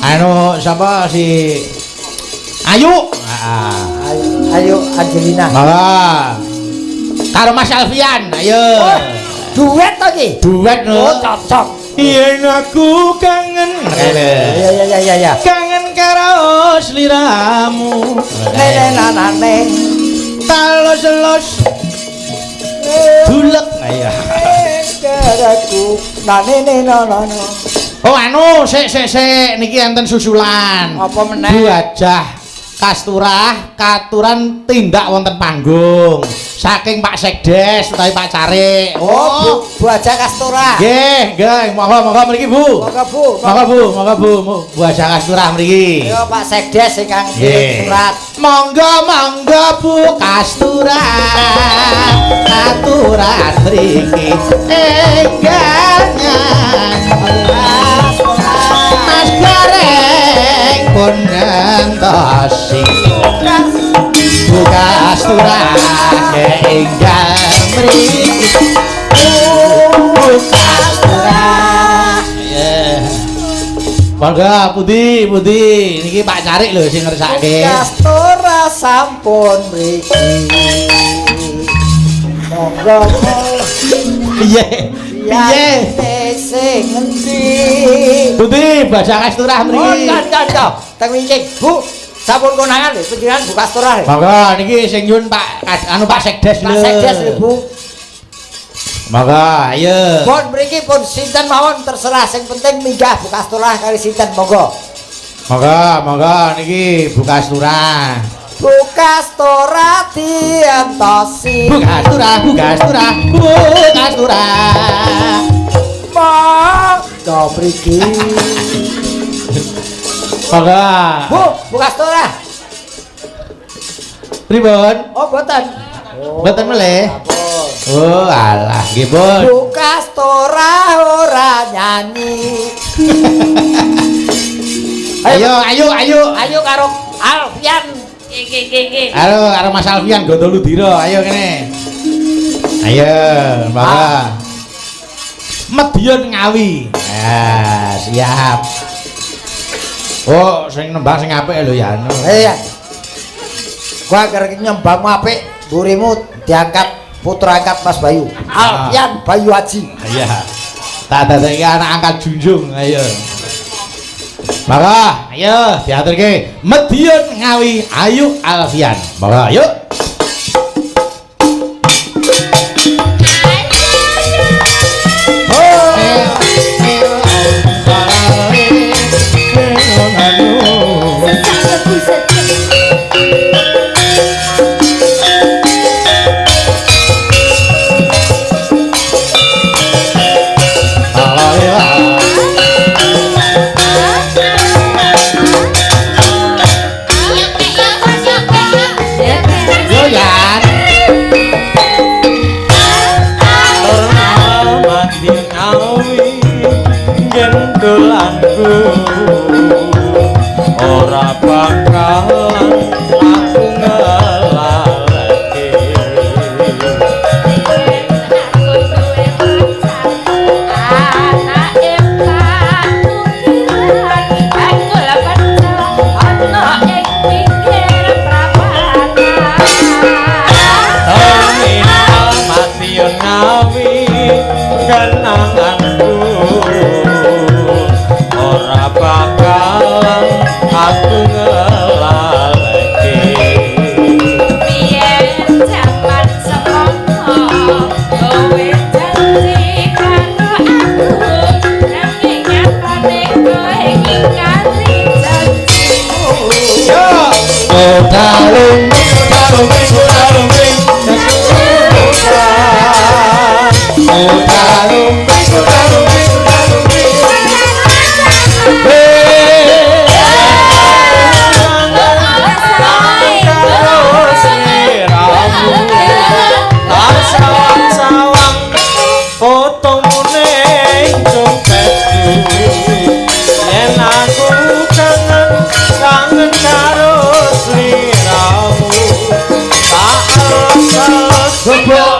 Anu sapa si Ayu? Heeh. Ayo Angelina. Mangga. Karo Mas Alfian, ayo. Duet to iki? Duet no. Oh cocok. Yen aku kangen. Ya. Kangen karo sliramu. Nenenanane. Talos-los. Dulek. Ayo. Karaku. Nanenenanana. Oh anu, sik niki enten susulan. Apa meneh? Bu Hajah Kasturah katuran tindak wonten panggung saking Pak Sekdes utawi Pak Carik. Oh, Bu Hajah Kasturah. Nggih, monggo mriki Bu. Monggo Bu. Bu Hajah Kasturah mriki. Yo Pak Sekdes ingkang Nggih. surat. Monggo Bu Kasturah katuran mriki enggaknya Mas Gareng pun ngentosi Bu Kasturah keinggal mriki Bu Kasturah. Monggo Putih niki Pak Carik lho sing ngersake. Kasturah sampun mriki. Monggo Piye? sing ngendi? Putih Bajak Kasturah Oh, mriki. kan. Teng wingking. Bu, sampun konangan lho panjenengan Bu Kasturah. Monggo niki sing nyuwun Pak Pak Sekdes lho. Pak Sekdes lho Bu. Monggo ayo. Pun mriki pun sinten mawon terserah sing penting minggah Bu Kasturah kali sinten monggo. Monggo niki Bu Kasturah. Bu Kasturah diantosi. Bu Kasturah. Monggo mriki. Monggo. Bu Kasturah. Pripun? Oh, boten. Mboten melih. Oh, alah nggih, Bun. Bu Kasturah ora nyanyi. Ayo karo Alfian. Ki. karo Mas Alfian Gondo Ludira, ayo kene. Ayo, monggo. Medion Ngawi. Ya, siap. Oh, sing nembang sing apik lho ya anu. Iya. Gua arep nyembahmu apik, burimu diangkat putra angkat Mas Bayu. Alfian Bayu Haji. Iya. Tak dadeki anak angkat junjung, ayo. Maka, ayo diaturke Medion Ngawi Ayu Alfian. Maka, yuk. Ya,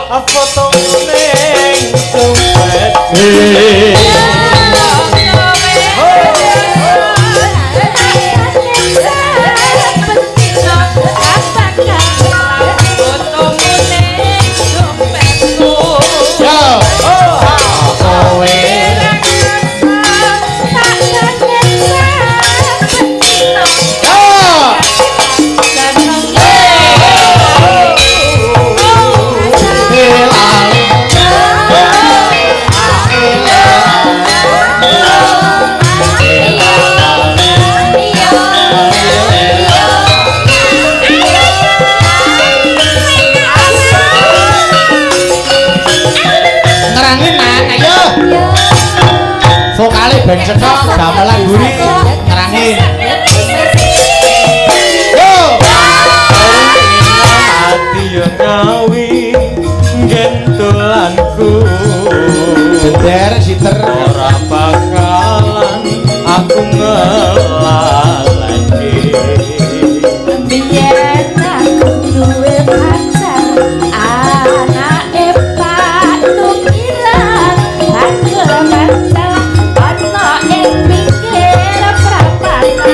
foto ning dompet vokale ben cekok gamelan guri nerangi yo ati yo ngawi gentulanku gender siter ora bakalan aku ngelalake biyen aku duwe pacar anake Pak Tukiran aku pacar ana ing pinggir prapatan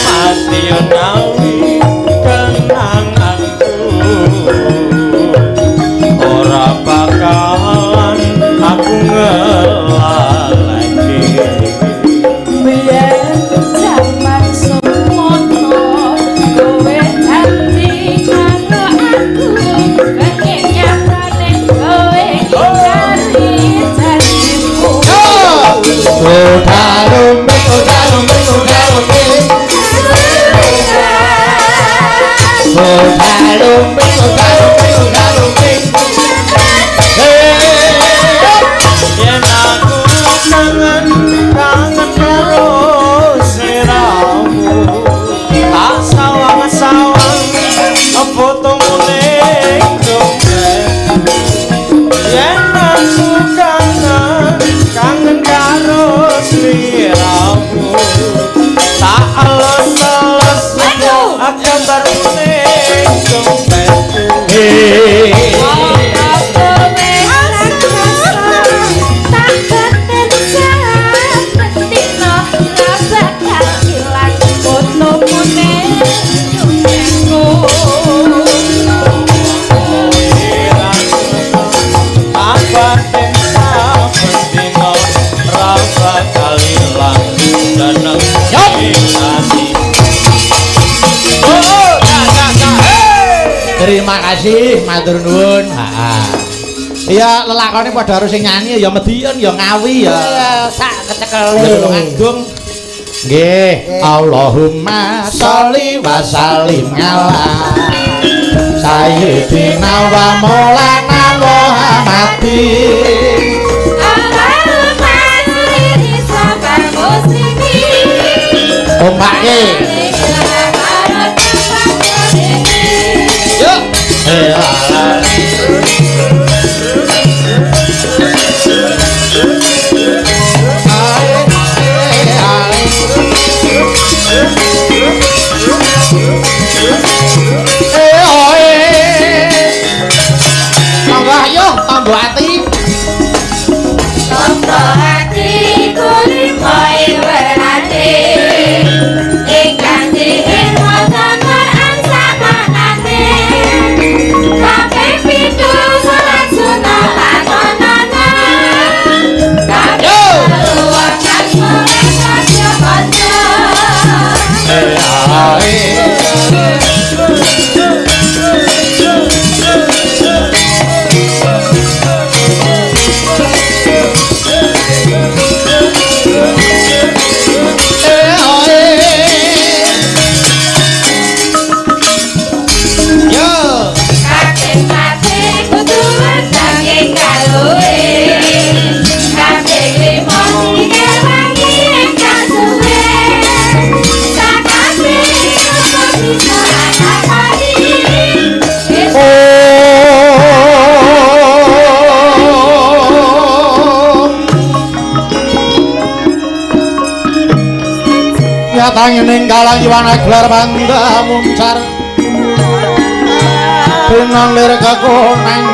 mati yo nawi kenanganku ora bakalan aku ngelalake biyen jaman semono kowe janji karo aku pengen nyaprane kowe ngingkari janjimu Udalumbe yen aku kangen karo sliramu tak sawang-sawang fotomu ning dompet yen aku kangen karo sliramu tak alos-alos gambarmu ning dompetku Terima kasih, matur nuwun. Iya, lelakone padha harus sing nyanyi ya medion ya ngawi ya. Sak kecekele. Tulung agung. Nggih, Allahumma sholli wa sallim ala sayyidina wa maulana Muhammadin. Allahumma sholli sabar muslimin. Ombake. Yuk. Tombo ati kulimo werane ingkang diin wonten Quran samanane kabeh pitu salat sunah lanonanan kabeh luwih kang mereka siapa Tangining kalang iwana gelar banda muncar pinalir kekuneng